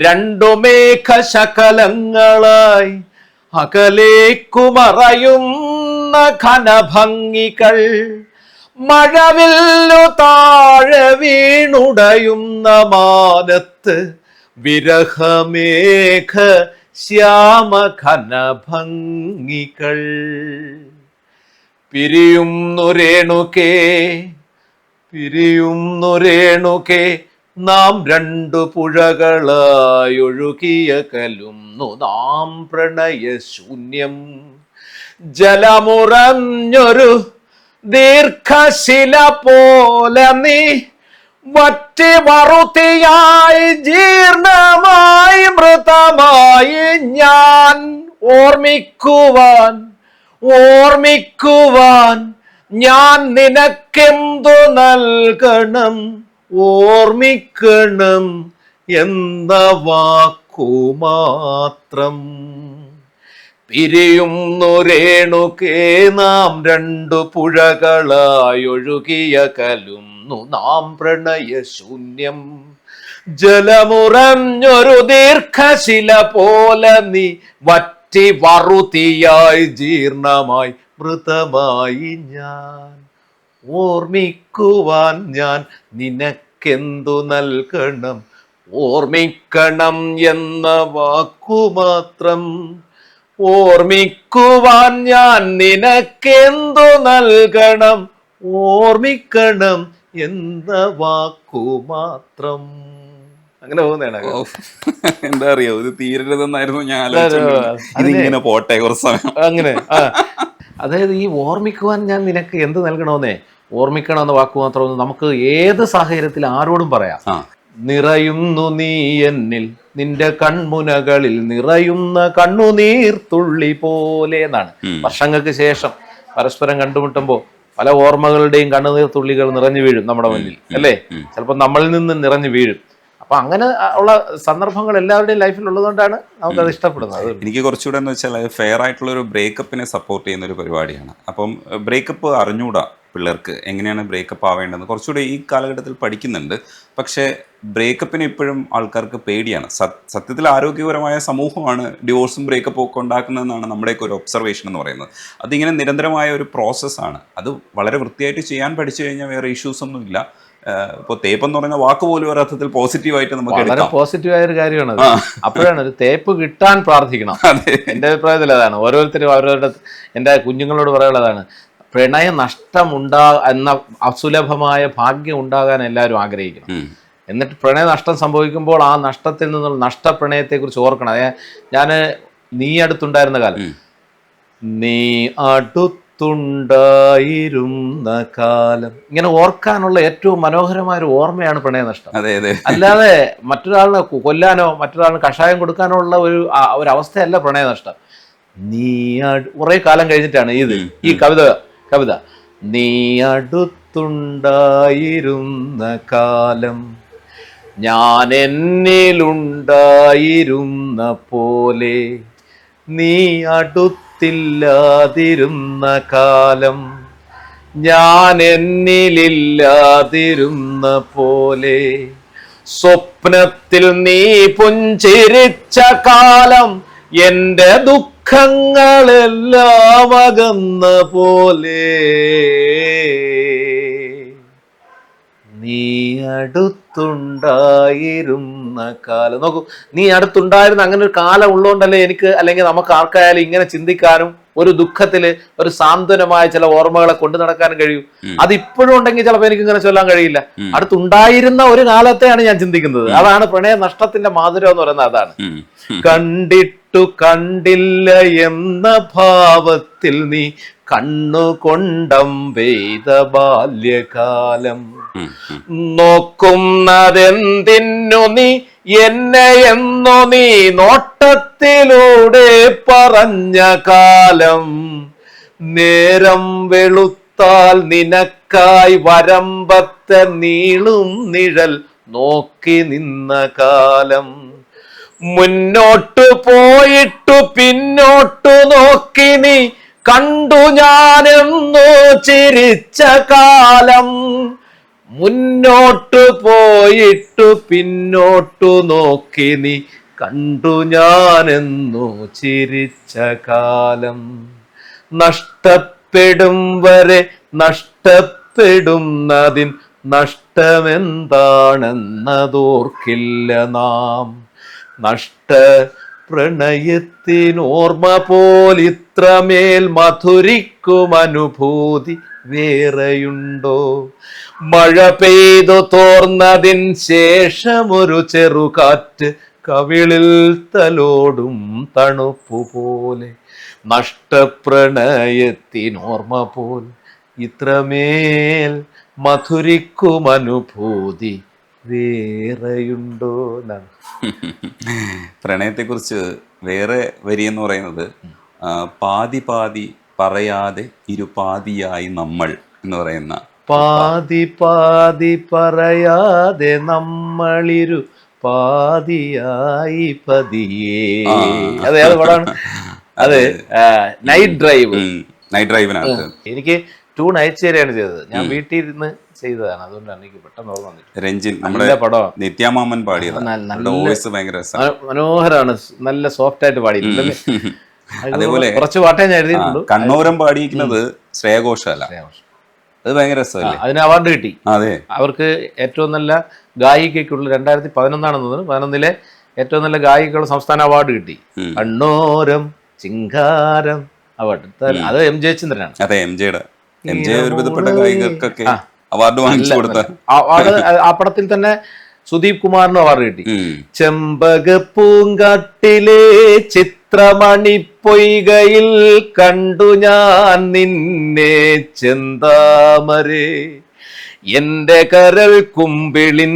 രണ്ടു മേഘശകലങ്ങളായി അകലേക്കു മറയുന്ന ഘനഭംഗികൾ, മഴവില്ലു താഴെ വീണുടയുന്ന മാനത്ത് വിരഹമേഘ ശ്യാമഘനഭംഗികൾ. പിരിയുന്നു രേണുകേ നാം രണ്ടു പുഴകളായി ഒഴുകിയ കലുന്നു നാം പ്രണയശൂന്യം. ജലമുറഞ്ഞൊരു ദീർഘശില പോലെ നീ വറ്റി വറുതിയായി ജീർണമായി മൃതമായി ഞാൻ ഓർമ്മിക്കുവാൻ ഞാൻ നിനക്കെന്തു നൽകണം? ഓർമ്മിക്കണം എന്ന വാക്കുമാത്രം. പിരിയുന്നു രേണുകേ നാം രണ്ടു പുഴകളായി ഒഴുകിയ കലുന്നു നാം പ്രണയശൂന്യം. ജലമുറഞ്ഞൊരു ദീർഘശില പോലെ നീ വറ്റി വറുതിയായി ജീർണമായി മൃതമായി ഞാൻ ഓർമ്മിക്കുവാൻ ഞാൻ നിനക്കെന്തു നൽകണം? ഓർമ്മിക്കണം എന്ന വാക്കുമാത്രം. ഓർമ്മിക്കുവാൻ ഞാൻ നിനക്കെന്തു നൽകണം? ഓർമ്മിക്കണം എന്ന വാക്കുമാത്രം. അങ്ങനെ പോകുന്നതാണ്. എന്താ അറിയോ, ഇത് തീരരുതെന്നായിരുന്നു ഞാൻ ഇതിങ്ങനെ പോട്ടെ കുറച്ച് സമയം അങ്ങനെ. അതായത് ഈ ഓർമ്മിക്കുവാൻ ഞാൻ നിനക്ക് എന്ത് നൽകണമെന്നേ, ഓർമ്മിക്കണമെന്ന വാക്ക് മാത്രമൊന്നും നമുക്ക് ഏത് സാഹചര്യത്തിൽ ആരോടും പറയാം. നിറയുന്നു നീ എന്നിൽ നിന്റെ കൺമുനകളിൽ നിറയുന്ന കണ്ണുനീർ തുള്ളി പോലെ എന്നാണ്. വർഷങ്ങൾക്ക് ശേഷം പരസ്പരം കണ്ടുമുട്ടുമ്പോൾ പല ഓർമ്മകളുടെയും കണ്ണുനീർ തുള്ളികൾ നിറഞ്ഞു വീഴും നമ്മുടെ മുന്നിൽ, അല്ലേ? ചിലപ്പോൾ നമ്മളിൽ നിന്ന് നിറഞ്ഞു വീഴും. അപ്പൊ അങ്ങനെ ഉള്ള സന്ദർഭങ്ങൾ എല്ലാവരുടെയും ലൈഫിൽ ഉള്ളതുകൊണ്ടാണ് നമുക്കത് ഇഷ്ടപ്പെടുന്നത്. എനിക്ക് കുറച്ചുകൂടെ എന്ന് വെച്ചാൽ ഫെയർ ആയിട്ടുള്ള ഒരു ബ്രേക്കപ്പിനെ സപ്പോർട്ട് ചെയ്യുന്ന ഒരു പരിപാടിയാണ്. അപ്പം ബ്രേക്കപ്പ് അറിഞ്ഞൂടാ പിള്ളേർക്ക്, എങ്ങനെയാണ് ബ്രേക്കപ്പ് ആവേണ്ടതെന്ന് കുറച്ചുകൂടെ ഈ കാലഘട്ടത്തിൽ പഠിക്കുന്നുണ്ട്. പക്ഷേ ബ്രേക്കപ്പിന് ഇപ്പോഴും ആൾക്കാർക്ക് പേടിയാണ്. സത്യത്തിൽ ആരോഗ്യപരമായ സമൂഹമാണ് ഡിവോഴ്സും ബ്രേക്കപ്പും ഒക്കെ ഉണ്ടാക്കുന്നതെന്നാണ് നമ്മുടെയൊക്കെ ഒരു ഒബ്സർവേഷൻ എന്ന് പറയുന്നത്. അതിങ്ങനെ നിരന്തരമായ ഒരു പ്രോസസ്സാണ്. അത് വളരെ വൃത്തിയായിട്ട് ചെയ്യാൻ പഠിച്ചു കഴിഞ്ഞാൽ വേറെ ഇഷ്യൂസൊന്നുമില്ല. ഇപ്പോൾ തേപ്പ് എന്ന് പറയുന്ന വാക്ക് പോലും ഒരർത്ഥത്തിൽ പോസിറ്റീവായിട്ട് നമുക്ക് വളരെ എടുക്കാം. പോസിറ്റീവായ ഒരു കാര്യമാണ് അത്. അപ്പോഴാണ് ഒരു തേപ്പ് കിട്ടാൻ പ്രാർത്ഥിക്കണം. അതെ. എൻ്റെ അഭിപ്രായത്തിൽ അതാണ്. ഓരോരുത്തരും അവരവരുടെ, എൻ്റെ കുഞ്ഞുങ്ങളോട് പറയാനുള്ളതാണ്, പ്രണയ നഷ്ടം എന്ന അസുലഭമായ ഭാഗ്യം ഉണ്ടാകാൻ എല്ലാവരും ആഗ്രഹിക്കണം. എന്നിട്ട് പ്രണയ നഷ്ടം സംഭവിക്കുമ്പോൾ ആ നഷ്ടത്തിൽ നിന്നുള്ള നഷ്ടപ്രണയത്തെക്കുറിച്ച് ഓർക്കണം. ഞാൻ നീ അടുത്തുണ്ടായിരുന്ന കാലം, നീ അടുത്തുണ്ടായിരുന്ന കാലം, ഇങ്ങനെ ഓർക്കാനുള്ള ഏറ്റവും മനോഹരമായ ഒരു ഓർമ്മയാണ് പ്രണയ നഷ്ടം. അതെ അതെ. അല്ലാതെ മറ്റൊരാളിനെ കൊല്ലാനോ മറ്റൊരാളിന് കഷായം കൊടുക്കാനോ ഉള്ള ഒരു അവസ്ഥയല്ല പ്രണയ നഷ്ടം. നീ കുറെ കാലം കഴിഞ്ഞിട്ടാണ് ഈ കവിത നീ അടുത്തുണ്ടായിരുന്ന കാലം, ഞാൻ എന്നിലുണ്ടായിരുന്ന പോലെ, നീ അടുത്തില്ലാതിരുന്ന കാലം, ഞാൻ എന്നിലില്ലാതിരുന്ന പോലെ, സ്വപ്നത്തിൽ നീ പുഞ്ചിരിച്ച കാലം, എന്റെ ദുഃഖങ്ങളെല്ലാം അകന്ന പോലെ, നീ അടുത്തുണ്ടായിരുന്ന കാലം. നോക്കൂ, നീ അടുത്തുണ്ടായിരുന്ന അങ്ങനെ ഒരു കാലം ഉള്ളതുകൊണ്ടല്ലേ എനിക്ക്, അല്ലെങ്കിൽ നമുക്ക് ആർക്കായാലും ഇങ്ങനെ ചിന്തിക്കാനും ഒരു ദുഃഖത്തില് ഒരു സാന്ത്വനമായ ചില ഓർമ്മകളെ കൊണ്ടു നടക്കാനും കഴിയും. അത് ഇപ്പോഴും ഉണ്ടെങ്കിൽ ചിലപ്പോൾ എനിക്ക് ഇങ്ങനെ ചൊല്ലാൻ കഴിയില്ല. അടുത്തുണ്ടായിരുന്ന ഒരു കാലത്തെയാണ് ഞാൻ ചിന്തിക്കുന്നത്. അതാണ് പ്രണയ നഷ്ടത്തിന്റെ മാധുര്യം എന്ന് പറയുന്നത്. അതാണ് കണ്ടിട്ടു കണ്ടില്ല എന്ന ഭാവത്തിൽ നീ കണ്ണുകൊണ്ടം പെയ്ത ബാല്യകാലം, നോക്കുന്നതെന്തിനു നീ എന്നെ എന്നോ നീ നോട്ടത്തിലൂടെ പറഞ്ഞ കാലം, നേരം വെളുത്താൽ നിനക്കായി വരമ്പത്തെ നീളും നിഴൽ നോക്കി നിന്ന കാലം, മുന്നോട്ടു പോയിട്ടു പിന്നോട്ടു നോക്കി നീ കണ്ടു ഞാനെന്നോ ചിരിച്ച കാലം, മുന്നോട്ടു പോയിട്ടു പിന്നോട്ടു നോക്കി നീ കണ്ടു ഞാനെന്നോ ചിരിച്ച കാലം, നഷ്ടപ്പെടും വരെ നഷ്ടപ്പെടുന്നതിൻ നഷ്ടമെന്താണെന്നതോർക്കില്ല നാം, നഷ്ട പ്രണയത്തിനോർമ്മ പോലിത്രമേൽ മധുരിക്കും അനുഭൂതി വേറെയുണ്ടോ, മഴ പെയ്തു തോർന്നതിൻ ശേഷമൊരു ചെറുകാറ്റ് കവിളിൽ തലോടും തണുപ്പു പോലെ, നഷ്ടപ്രണയത്തിനോർമ്മ പോൽ ഇത്രമേൽ മധുരിക്കും അനുഭൂതി വേറെയുണ്ടോ എന്നാണ്. പ്രണയത്തെക്കുറിച്ച് വേറെ വരി എന്ന് പറയുന്നത് പാതി പാതി പറയാതെ ഇരുപാതിയായി നമ്മൾ എന്ന് പറയുന്ന, പാതി പാതി പറയാതെ നമ്മളിരു പാതിയായി പതിയേ. അതെ, അത് പടമാണ്. അത് നൈറ്റ് ഡ്രൈവിനകത്ത് എനിക്ക് 2 നൈറ്റ്സ് വരെയാണ് ചെയ്തത്. ഞാൻ വീട്ടിൽ ഇരുന്ന് ചെയ്തതാണ്. അതുകൊണ്ടാണ് എനിക്ക് പെട്ടെന്ന് ഓർമ്മ വന്നിട്ട്. രഞ്ജിൻ, നമ്മുടെ പടം നിത്യാമാമൻ പാടിയത്, വോയിസ് ഭയങ്കര മനോഹരമാണ്. നല്ല സോഫ്റ്റ് ആയിട്ട് പാടിയിട്ടുണ്ട്. അതേപോലെ കുറച്ച് പാട്ടേ ഞാൻ എഴുതിയിട്ടുള്ളൂ. കണ്ണൂരം പാടിയിരിക്കുന്നത് ശ്രേയഘോഷാല. അത് ഭയങ്കര രസമല്ലേ? അതിന് അവാർഡ് കിട്ടി. അതെ, അവർക്ക് ഏറ്റവും നല്ല ഗായികയ്ക്കുള്ള 2011 ഏറ്റവും നല്ല ഗായികയുള്ള സംസ്ഥാന അവാർഡ് കിട്ടി. കണ്ണോരം ചിങ്കാരം അവാർഡ്. അത് എം ജയചന്ദ്രനാണ്. അതെ, എം ജെ ഒരുവിധപ്പെട്ട ഗായികർക്കൊക്കെ അവാർഡ് വാങ്ങിച്ചു കൊടുത്ത ആ പടത്തിൽ തന്നെ സുദീപ് കുമാറിന് അവാർഡ് കിട്ടി. ചെമ്പക പൂങ്കാട്ടിലെ ചിത്രമണി പൊയ്കയിൽ കണ്ടു ഞാൻ നിന്നെ ചെന്താമരേ, എന്റെ കരൾ കുമ്പിളിൻ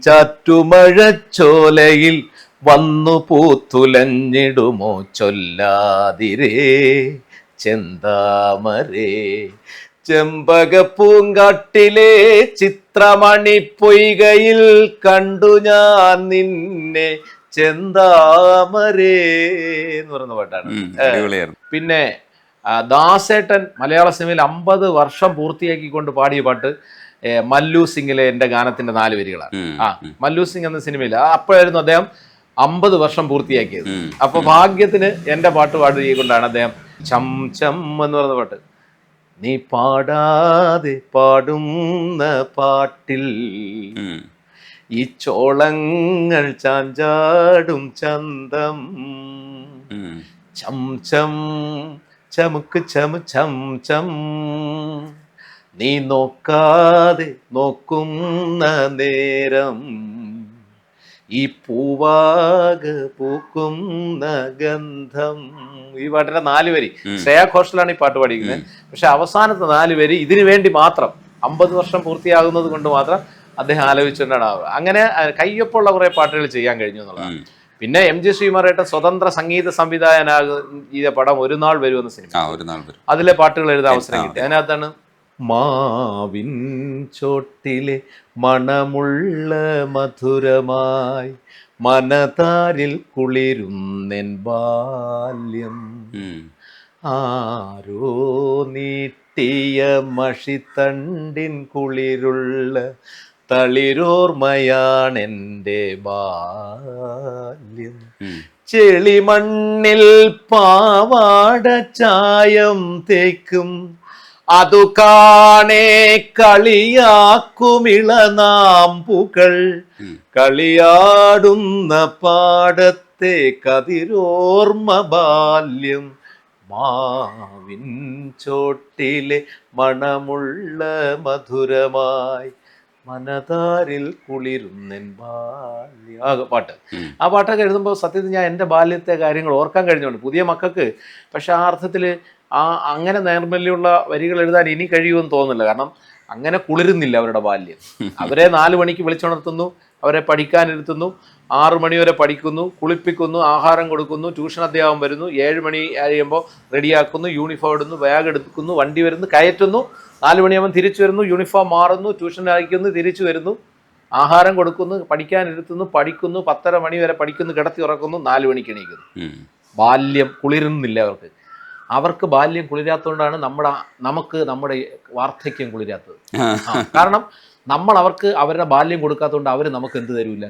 ചാറ്റുമഴച്ചോലയിൽ വന്നു പൂത്തുലഞ്ഞിടുമോ ചൊല്ലാതിരേ ചെന്താമരേ, ചെമ്പക പൂങ്കാട്ടിലെ ചിത്രമണി പൊയ്കയിൽ കണ്ടു ഞാൻ നിന്നെ ചെന്താമരേ എന്ന് പറയുന്ന പാട്ടാണ്. പിന്നെ ദാസേട്ടൻ മലയാള സിനിമയിൽ 50 വർഷം പൂർത്തിയാക്കിക്കൊണ്ട് പാടിയ പാട്ട് മല്ലു സിംഗിലെ എന്റെ ഗാനത്തിന്റെ 4 വരികളാണ്. മല്ലു സിംഗ് എന്ന സിനിമയിൽ അപ്പോഴായിരുന്നു അദ്ദേഹം 50 വർഷം പൂർത്തിയാക്കിയത്. അപ്പൊ ഭാഗ്യത്തിന് എന്റെ പാട്ട് പാടുകൊണ്ടാണ് അദ്ദേഹം ചം ചം എന്ന് പറയുന്ന പാട്ട് നീ പാടാതെ പാടുന്ന പാട്ടിൽ ഈ ചോളങ്ങൾ ചാഞ്ചാടും ചന്തം ചം ചം ചമുക്ക് ചമു ചം ചം നീ നോക്കാതെ നോക്കുന്ന നേരം ഈ പൂവാക പൂക്കുന്ന ഗന്ധം. ഈ പാട്ടിന്റെ 4 വരി ശ്രേയാ ഘോഷലാണ് ഈ പാട്ട് പാടിക്കുന്നത്. പക്ഷെ അവസാനത്തെ 4 വരി ഇതിനു വേണ്ടി മാത്രം 50 വർഷം പൂർത്തിയാകുന്നത് കൊണ്ട് മാത്രം അദ്ദേഹം ആലോചിച്ചുകൊണ്ടാണ്. അങ്ങനെ കയ്യൊപ്പുള്ള കുറെ പാട്ടുകൾ ചെയ്യാൻ കഴിഞ്ഞു എന്നുള്ളതാണ്. പിന്നെ MG ശ്രീകുമാരേട്ടൻ സ്വതന്ത്ര സംഗീത സംവിധായകനാകിയ പടം ഒരു നാൾ വരുമെന്ന സിനിമ, അതിലെ പാട്ടുകൾ എഴുതാൻ അവസരം കിട്ടി. അതിനകത്താണ് മാവിൻ ചോട്ടിലെ മണമുള്ള മധുരമായി മനതാരിൽ കുളിരുന്നെൻ ബാല്യം, ആരോ നീട്ടിയ മഷിത്തണ്ടിൻ കുളിരുള്ള തളിരോർമയാണെൻ്റെ ബാല്യം, ചെളിമണ്ണിൽ പാവാട ചായം തേക്കും അതു കാണേ കളിയാക്കുമിളനാമ്പുകൾ, കളിയാടുന്ന പാടത്തെ കതിരോർമ്മ ബാല്യം, മാവിൻ ചോട്ടിലെ മണമുള്ള മധുരമായി മനതാരിൽ കുളിരുന്നെൻ ബാല്യം. പാട്ട്, ആ പാട്ടൊക്കെ എഴുതുമ്പോൾ സത്യത്തിൽ ഞാൻ എൻ്റെ ബാല്യത്തെ കാര്യങ്ങൾ ഓർക്കാൻ കഴിഞ്ഞുണ്ട്. പുതിയ മക്കൾക്ക് പക്ഷെ ആ അർത്ഥത്തിൽ അങ്ങനെ നൈർമല്യമുള്ള വരികൾ എഴുതാൻ ഇനി കഴിയുമെന്ന് തോന്നുന്നില്ല. കാരണം അങ്ങനെ കുളിരുന്നില്ല അവരുടെ ബാല്യം. അവരെ 4 മണിക്ക് വിളിച്ചുണർത്തുന്നു, അവരെ പഠിക്കാനിരുത്തുന്നു, 6 മണി വരെ പഠിക്കുന്നു, കുളിപ്പിക്കുന്നു, ആഹാരം കൊടുക്കുന്നു, ട്യൂഷൻ അധ്യാപകം വരുന്നു, 7 മണി കഴിയുമ്പോൾ റെഡിയാക്കുന്നു, യൂണിഫോം ഇടുന്നു, ബാഗ് എടുക്കുന്നു, വണ്ടി വരുന്നു, കയറ്റുന്നു, 4 മണിയാകുമ്പോൾ തിരിച്ചു വരുന്നു, യൂണിഫോം മാറുന്നു, ട്യൂഷൻ അയക്കുന്നു, തിരിച്ചു വരുന്നു, ആഹാരം കൊടുക്കുന്നു, പഠിക്കാനിരുത്തുന്നു, പഠിക്കുന്നു, 10:30 മണി വരെ പഠിക്കുന്നു, കിടത്തി ഉറക്കുന്നു, 4 മണിക്ക് എണീക്കുന്നു. ബാല്യം കുളിരുന്നില്ല അവർക്ക്. അവർക്ക് ബാല്യം കുളിരാത്തതുകൊണ്ടാണ് നമുക്ക് നമ്മുടെ വാർദ്ധക്യം കുളിരാത്തത്. കാരണം നമ്മൾ അവർക്ക് അവരുടെ ബാല്യം കൊടുക്കാത്തതുകൊണ്ട് അവർ നമുക്ക് എന്ത് തരില്ല,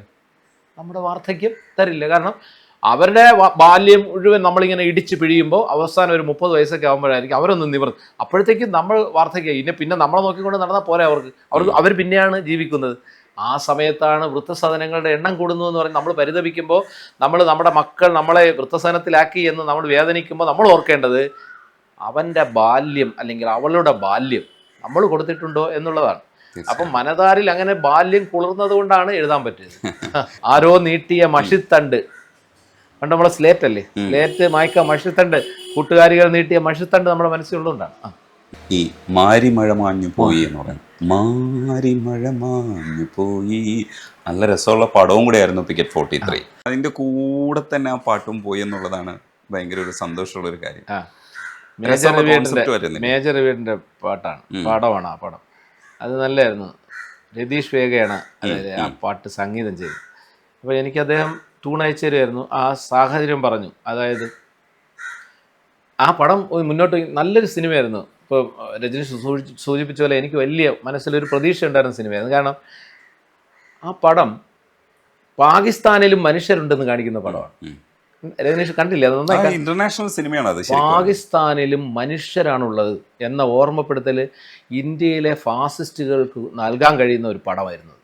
നമ്മുടെ വാർദ്ധക്യം തരില്ല. കാരണം അവരുടെ ബാല്യം മുഴുവൻ നമ്മളിങ്ങനെ ഇടിച്ച് പിഴിയുമ്പോൾ അവസാനം ഒരു 30 വയസ്സൊക്കെ ആകുമ്പോഴായിരിക്കും അവരൊന്നും നിവർന്ന്, അപ്പോഴത്തേക്കും നമ്മൾ വാർദ്ധക്യം. പിന്നെ നമ്മളെ നോക്കിക്കൊണ്ട് നടന്നാൽ പോരെ അവർ പിന്നെയാണ് ജീവിക്കുന്നത്. ആ സമയത്താണ് വൃദ്ധസദനങ്ങളുടെ എണ്ണം കൂടുന്നു എന്ന് പറഞ്ഞ് നമ്മൾ പരിതപിക്കുമ്പോൾ, നമ്മുടെ മക്കൾ നമ്മളെ വൃദ്ധസദനത്തിലാക്കി എന്ന് നമ്മൾ വേദനിക്കുമ്പോൾ നമ്മൾ ഓർക്കേണ്ടത് അവൻ്റെ ബാല്യം അല്ലെങ്കിൽ അവളുടെ ബാല്യം നമ്മൾ കൊടുത്തിട്ടുണ്ടോ എന്നുള്ളതാണ്. അപ്പം മനതാരിൽ അങ്ങനെ ബാല്യം കുളിർന്നത് കൊണ്ടാണ് എഴുതാൻ പറ്റിയത്. ആരോ നീട്ടിയ മഷിത്തണ്ട്, പണ്ട് നമ്മളെ സ്ലേറ്റ് അല്ലേ, സ്ലേറ്റ് മായ്ക്ക മഷിത്തണ്ട്, കൂട്ടുകാരികൾ നീട്ടിയ മഷിത്തണ്ട് നമ്മുടെ മനസ്സിലുള്ളതുകൊണ്ടാണ്. ഈ മാരിമഴ മാഞ്ഞു പോയി എന്ന് പറയുന്നത്, മാരിമഴ മാഞ്ഞു പോയി, നല്ല രസമുള്ള പടവും കൂടെ ആയിരുന്നു പിക്കറ്റ് 43. അതിന്റെ കൂടെ തന്നെ ആ പാട്ടും പോയി എന്നുള്ളതാണ് ഭയങ്കര ഒരു സന്തോഷമുള്ള ഒരു കാര്യം. മേജർ രവിയുടെ പടമാണ് ആ പടം. അത് നല്ലായിരുന്നു. രതീഷ് വേഗയാണ് അതായത് ആ പാട്ട് സംഗീതം ചെയ്തത്. അപ്പോൾ എനിക്ക് അദ്ദേഹം ട്യൂൺ അയച്ചു തരുമായിരുന്നു. ആ സാഹചര്യം പറഞ്ഞു, അതായത് ആ പടം മുന്നോട്ട് നല്ലൊരു സിനിമയായിരുന്നു. ഇപ്പോൾ രജനീഷ് സൂചിപ്പിച്ച പോലെ എനിക്ക് വലിയ മനസ്സിലൊരു പ്രതീക്ഷ ഉണ്ടായിരുന്ന സിനിമയായിരുന്നു. കാരണം ആ പടം പാകിസ്ഥാനിലും മനുഷ്യരുണ്ടെന്ന് കാണിക്കുന്ന പടമാണ്. രജനീഷ് കണ്ടില്ല? അത് നന്നായി. ഇന്റർനാഷണൽ സിനിമയാണ് അത്. പാകിസ്ഥാനിലും മനുഷ്യരാണുള്ളത് എന്ന ഓർമ്മപ്പെടുത്തൽ ഇന്ത്യയിലെ ഫാസിസ്റ്റുകൾക്ക് നൽകാൻ കഴിയുന്ന ഒരു പടമായിരുന്നു.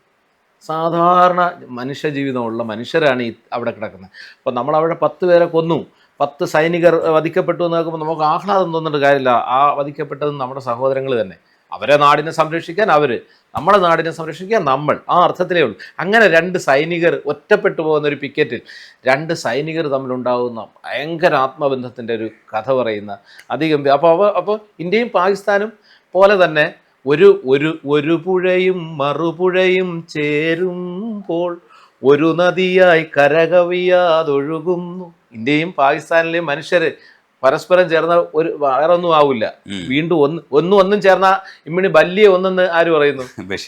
സാധാരണ മനുഷ്യജീവിതമുള്ള മനുഷ്യരാണ് അവിടെ കിടക്കുന്നത്. അപ്പോൾ നമ്മളവിടെ 10 പേരെ കൊന്നു, 10 സൈനികർ വധിക്കപ്പെട്ടു എന്ന് നോക്കുമ്പോൾ നമുക്ക് ആഹ്ലാദം തോന്നിട്ട് കാര്യമില്ല. ആ വധിക്കപ്പെട്ടത് നമ്മുടെ സഹോദരങ്ങൾ തന്നെ. അവരെ നാടിനെ സംരക്ഷിക്കാൻ അവർ, നമ്മുടെ നാടിനെ സംരക്ഷിക്കാൻ നമ്മൾ, ആ അർത്ഥത്തിലേ ഉള്ളൂ. അങ്ങനെ 2 സൈനികർ ഒറ്റപ്പെട്ടു പോകുന്ന ഒരു പിക്കറ്റിൽ 2 സൈനികർ തമ്മിലുണ്ടാകുന്ന ഭയങ്കര ആത്മബന്ധത്തിൻ്റെ ഒരു കഥ പറയുന്ന അതിഗംഭീരം. അപ്പോൾ ഇന്ത്യയും പാകിസ്ഥാനും പോലെ തന്നെ ഒരു പുഴയും മറുപുഴയും ചേരുമ്പോൾ ഒരു നദിയായി കരകവിയാതൊഴുകുന്നു. ഇന്ത്യയും പാകിസ്ഥാനിലെയും മനുഷ്യർ പരസ്പരം ചേർന്ന ഒരു വേറൊന്നും ആവില്ല. വീണ്ടും ഒന്നും ചേർന്ന ഇമ്മിണി വലിയ ഒന്നെന്ന് ആര് പറയുന്നു?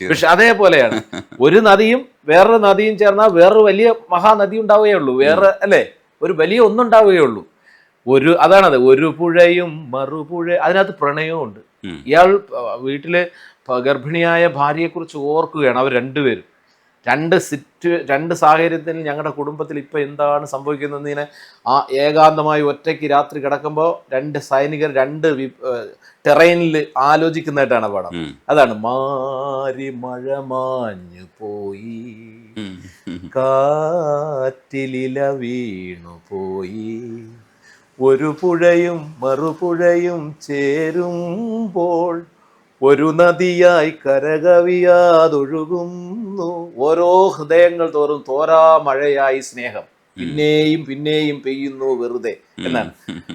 പക്ഷെ അതേപോലെയാണ് ഒരു നദിയും വേറൊരു നദിയും ചേർന്നാൽ വേറൊരു വലിയ മഹാനദി ഉണ്ടാവുകയുള്ളൂ. വേറെ അല്ലേ, ഒരു വലിയ ഒന്നുണ്ടാവുകയുള്ളൂ. അതാണത്, ഒരു പുഴയും മറുപുഴ. അതിനകത്ത് പ്രണയവും ഉണ്ട്. ഇയാൾ വീട്ടിലെ ഗർഭിണിയായ ഭാര്യയെക്കുറിച്ച് ഓർക്കുകയാണ്. അവർ 2 പേരും രണ്ട് സാഹചര്യത്തിൽ ഞങ്ങളുടെ കുടുംബത്തിൽ ഇപ്പം എന്താണ് സംഭവിക്കുന്നത് ഇങ്ങനെ ആ ഏകാന്തമായി ഒറ്റയ്ക്ക് രാത്രി കിടക്കുമ്പോൾ 2 സൈനികർ 2 ടെറൈനിൽ ആലോചിക്കുന്നതായിട്ടാണ് പടം. അതാണ് മാരി മഴ മാഞ്ഞു പോയി, കാറ്റിലില വീണു പോയി, ഒരു പുഴയും മറുപുഴയും ചേരുമ്പോൾ ഒരു നദിയായി കരകവിയാതൊഴുകുന്നു, ഓരോ ഹൃദയങ്ങൾ തോറും തോരാ മഴയായി സ്നേഹം പിന്നെയും പിന്നെയും പെയ്യുന്നു വെറുതെ എന്നാണ്.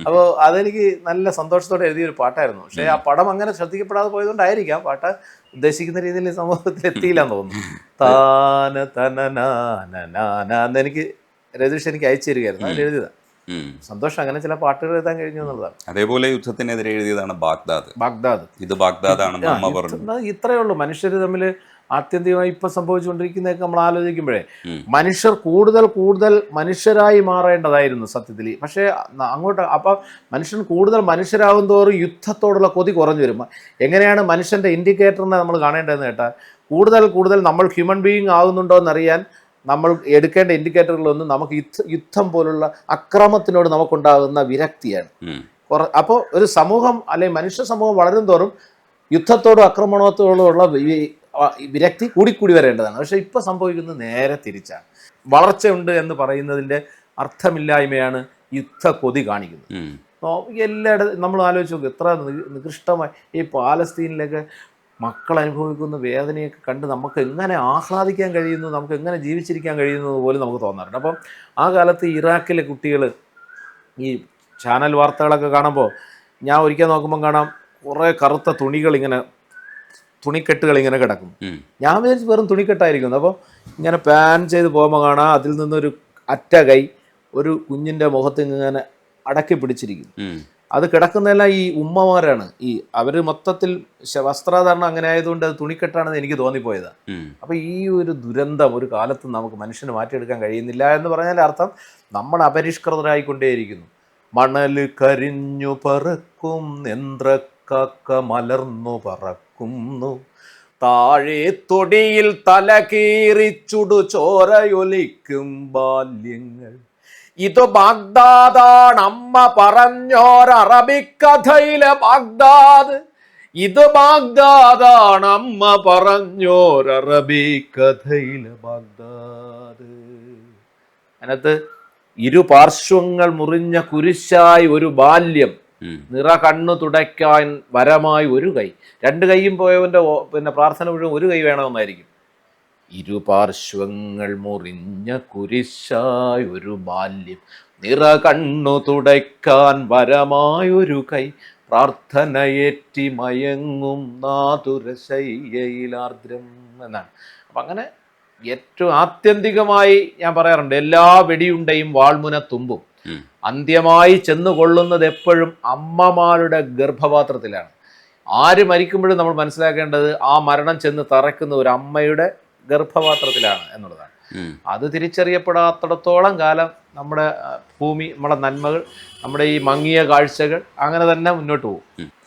അപ്പോൾ അതെനിക്ക് നല്ല സന്തോഷത്തോടെ എഴുതിയൊരു പാട്ടായിരുന്നു. പക്ഷേ ആ പടം അങ്ങനെ ശ്രദ്ധിക്കപ്പെടാതെ പോയതുകൊണ്ടായിരിക്കാം പാട്ട് ഉദ്ദേശിക്കുന്ന രീതിയിൽ സമൂഹത്തിൽ എത്തിയില്ലെന്ന് തോന്നുന്നു. താന തനനാന എന്നെനിക്ക് രതീഷ് എനിക്ക് അയച്ചു തരികയായിരുന്നു, അതിൽ എഴുതിയതാണ്. സന്തോഷം അങ്ങനെ ചില പാട്ടുകൾ എഴുതാൻ കഴിഞ്ഞു എന്നുള്ളതാണ്. അതേപോലെ യുദ്ധത്തിനെതിരെ എഴുതിയതാണ് ബാഗ്ദാദ്. ഇത് ബാഗ്ദാദാണെന്ന് അമ്മ പറഞ്ഞു. ഇത്രയേ ഉള്ളൂ. മനുഷ്യർ തമ്മിൽ ആത്യന്തികമായി ഇപ്പം സംഭവിച്ചുകൊണ്ടിരിക്കുന്നതൊക്കെ നമ്മൾ ആലോചിക്കുമ്പോഴേ മനുഷ്യർ കൂടുതൽ മനുഷ്യരായി മാറേണ്ടതായിരുന്നു സത്യത്തിൽ. പക്ഷേ അങ്ങോട്ട് അപ്പം മനുഷ്യൻ കൂടുതൽ മനുഷ്യരാകും തോറും യുദ്ധത്തോടുള്ള കൊതി കുറഞ്ഞു വരും. എങ്ങനെയാണ് മനുഷ്യൻ്റെ ഇൻഡിക്കേറ്ററിനെ നമ്മൾ കാണേണ്ടതെന്ന് കേട്ടാൽ കൂടുതൽ നമ്മൾ ഹ്യൂമൻ ബീയിങ് ആകുന്നുണ്ടോ എന്നറിയാൻ നമ്മൾ എടുക്കേണ്ട ഇൻഡിക്കേറ്ററുകളൊന്നും നമുക്ക് യുദ്ധം പോലുള്ള അക്രമത്തിനോട് നമുക്കുണ്ടാകുന്ന വിരക്തിയാണ്. അപ്പോൾ ഒരു സമൂഹം അല്ലെങ്കിൽ മനുഷ്യ സമൂഹം വളരും തോറും യുദ്ധത്തോടും ആക്രമണത്തോടുള്ള വിരക്തി കൂടിക്കൂടി വരേണ്ടതാണ്. പക്ഷേ ഇപ്പോൾ സംഭവിക്കുന്നത് നേരെ തിരിച്ചാണ്. വളർച്ചയുണ്ട് എന്ന് പറയുന്നതിൻ്റെ അർത്ഥമില്ലായ്മയാണ് യുദ്ധക്കൊതി കാണിക്കുന്നത്. എല്ലായിടത്തും നമ്മൾ ആലോചിച്ച് നോക്കും, എത്ര നികൃഷ്ടമായി ഈ പാലസ്തീനിലൊക്കെ മക്കൾ അനുഭവിക്കുന്ന വേദനയൊക്കെ കണ്ട് നമുക്ക് എങ്ങനെ ആഹ്ലാദിക്കാൻ കഴിയുന്നു, നമുക്ക് എങ്ങനെ ജീവിച്ചിരിക്കാൻ കഴിയുന്നു പോലും നമുക്ക് തോന്നാറുണ്ട്. അപ്പം ആ കാലത്ത് ഇറാഖിലെ കുട്ടികൾ ഈ ചാനൽ വാർത്തകളൊക്കെ കാണുമ്പോൾ ഞാൻ ഒരിക്കൽ നോക്കുമ്പോൾ കാണാം കുറേ കറുത്ത തുണിക്കെട്ടുകൾ ഇങ്ങനെ കിടക്കും. ഞാൻ വിചാരിച്ച് വെറും തുണിക്കെട്ടായിരിക്കുന്നു. അപ്പോൾ ഇങ്ങനെ പാൻ ചെയ്ത് പോകുമ്പോൾ കാണാം അതിൽ നിന്നൊരു അറ്റ കൈ ഒരു കുഞ്ഞിൻ്റെ മുഖത്ത് ഇങ്ങനെ അടക്കി പിടിച്ചിരിക്കും. അത് കിടക്കുന്നതെല്ലാം ഈ ഉമ്മമാരാണ്. അവർ മൊത്തത്തിൽ വസ്ത്രധാരണം അങ്ങനെ ആയതുകൊണ്ട് അത് തുണിക്കെട്ടാണെന്ന് എനിക്ക് തോന്നിപ്പോയതാണ്. അപ്പോൾ ഈ ഒരു ദുരന്തം ഒരു കാലത്ത് നമുക്ക് മനുഷ്യന് മാറ്റിയെടുക്കാൻ കഴിയുന്നില്ല എന്ന് പറഞ്ഞാൽ അർത്ഥം നമ്മൾ അപരിഷ്കൃതരായിക്കൊണ്ടേയിരിക്കുന്നു. മണൽ കരിഞ്ഞു പറക്കും, യന്ത്രക്കാക്ക മലർന്നു പറക്കുന്നു, താഴെ തൊടിയിൽ തല കീറിച്ചുടു ചോരയൊലിക്കും ബാല്യങ്ങൾ. ഇത് ബാഗ്ദാദാണ് അമ്മ പറഞ്ഞോരറബിക്കഥയിലെ ബാഗ്ദാദ്. ഇത് ബാഗ്ദാദാണ് അമ്മ പറഞ്ഞോരറബിക്കഥയിലെ ബാഗ്ദാദ്. അതിനകത്ത് ഇരുപാർശ്വങ്ങൾ മുറിഞ്ഞ കുരിശായി ഒരു ബാല്യം, നിറ കണ്ണു തുടയ്ക്കാൻ വരമായി ഒരു കൈ. 2 കൈയും പോയവൻ്റെ പ്രാർത്ഥന മുഴുവൻ ഒരു കൈ വേണമെന്നായിരിക്കും. ഇരുപാർശ്വങ്ങൾ മുറിഞ്ഞ കുരിശായി ഒരു ബാല്യം, നിറ കണ്ണു തുടയ്ക്കാൻ വരമായൊരു കൈ, പ്രാർത്ഥനയേറ്റി മയങ്ങും നാതുരശയ്യയിലാർദ്രം എന്നാണ്. അപ്പം അങ്ങനെ ഏറ്റവും ആത്യന്തികമായി ഞാൻ പറയാറുണ്ട്, എല്ലാ വെടിയുണ്ടയും വാൾമുന തുമ്പും അന്ത്യമായി ചെന്നുകൊള്ളുന്നത് എപ്പോഴും അമ്മമാരുടെ ഗർഭപാത്രത്തിലാണ്. ആര് മരിക്കുമ്പോഴും നമ്മൾ മനസ്സിലാക്കേണ്ടത് ആ മരണം ചെന്ന് തറയ്ക്കുന്ന ഒരു അമ്മയുടെ ഗർഭപാത്രത്തിലാണ് എന്നുള്ളതാണ്. അത് തിരിച്ചറിയപ്പെടാത്തിടത്തോളം കാലം നമ്മുടെ ഭൂമി, നമ്മുടെ നന്മകൾ, നമ്മുടെ ഈ മങ്ങിയ കാഴ്ചകൾ അങ്ങനെ തന്നെ മുന്നോട്ട് പോകും.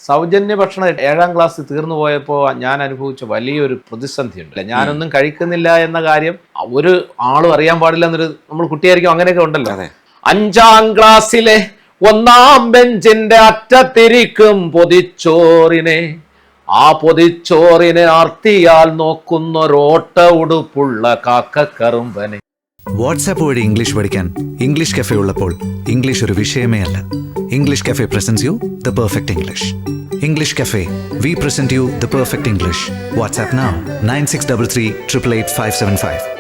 സൗജന്യ ഭക്ഷണം 7ാം ക്ലാസ് തീർന്നു പോയപ്പോൾ ഞാൻ അനുഭവിച്ച വലിയൊരു പ്രതിസന്ധിയുണ്ട്. ഞാനൊന്നും കഴിക്കുന്നില്ല എന്ന കാര്യം ഒരു ആളും അറിയാൻ പാടില്ല എന്നൊരു, നമ്മൾ കുട്ടിയായിരിക്കും അങ്ങനെയൊക്കെ ഉണ്ടല്ലോ. 5ാം ക്ലാസ്സിലെ 1ാം ബെഞ്ചിന്റെ അറ്റത്തിരിക്കും പൊതിച്ചോറിനെ, ആ പൊതിച്ചോറിനെ ആർത്തിയാൽ നോക്കുന്നൊരോട്ട ഉടുപ്പുള്ള കാക്കക്കറുമ്പനെ. വാട്സാപ്പ് വഴി ഇംഗ്ലീഷ് പഠിക്കാൻ ഇംഗ്ലീഷ് കഫേ ഉള്ളപ്പോൾ ഇംഗ്ലീഷ് ഒരു വിഷയമേ അല്ല. English cafe presents you the perfect English. English cafe, we present you the perfect English. WhatsApp now 9633 888 575.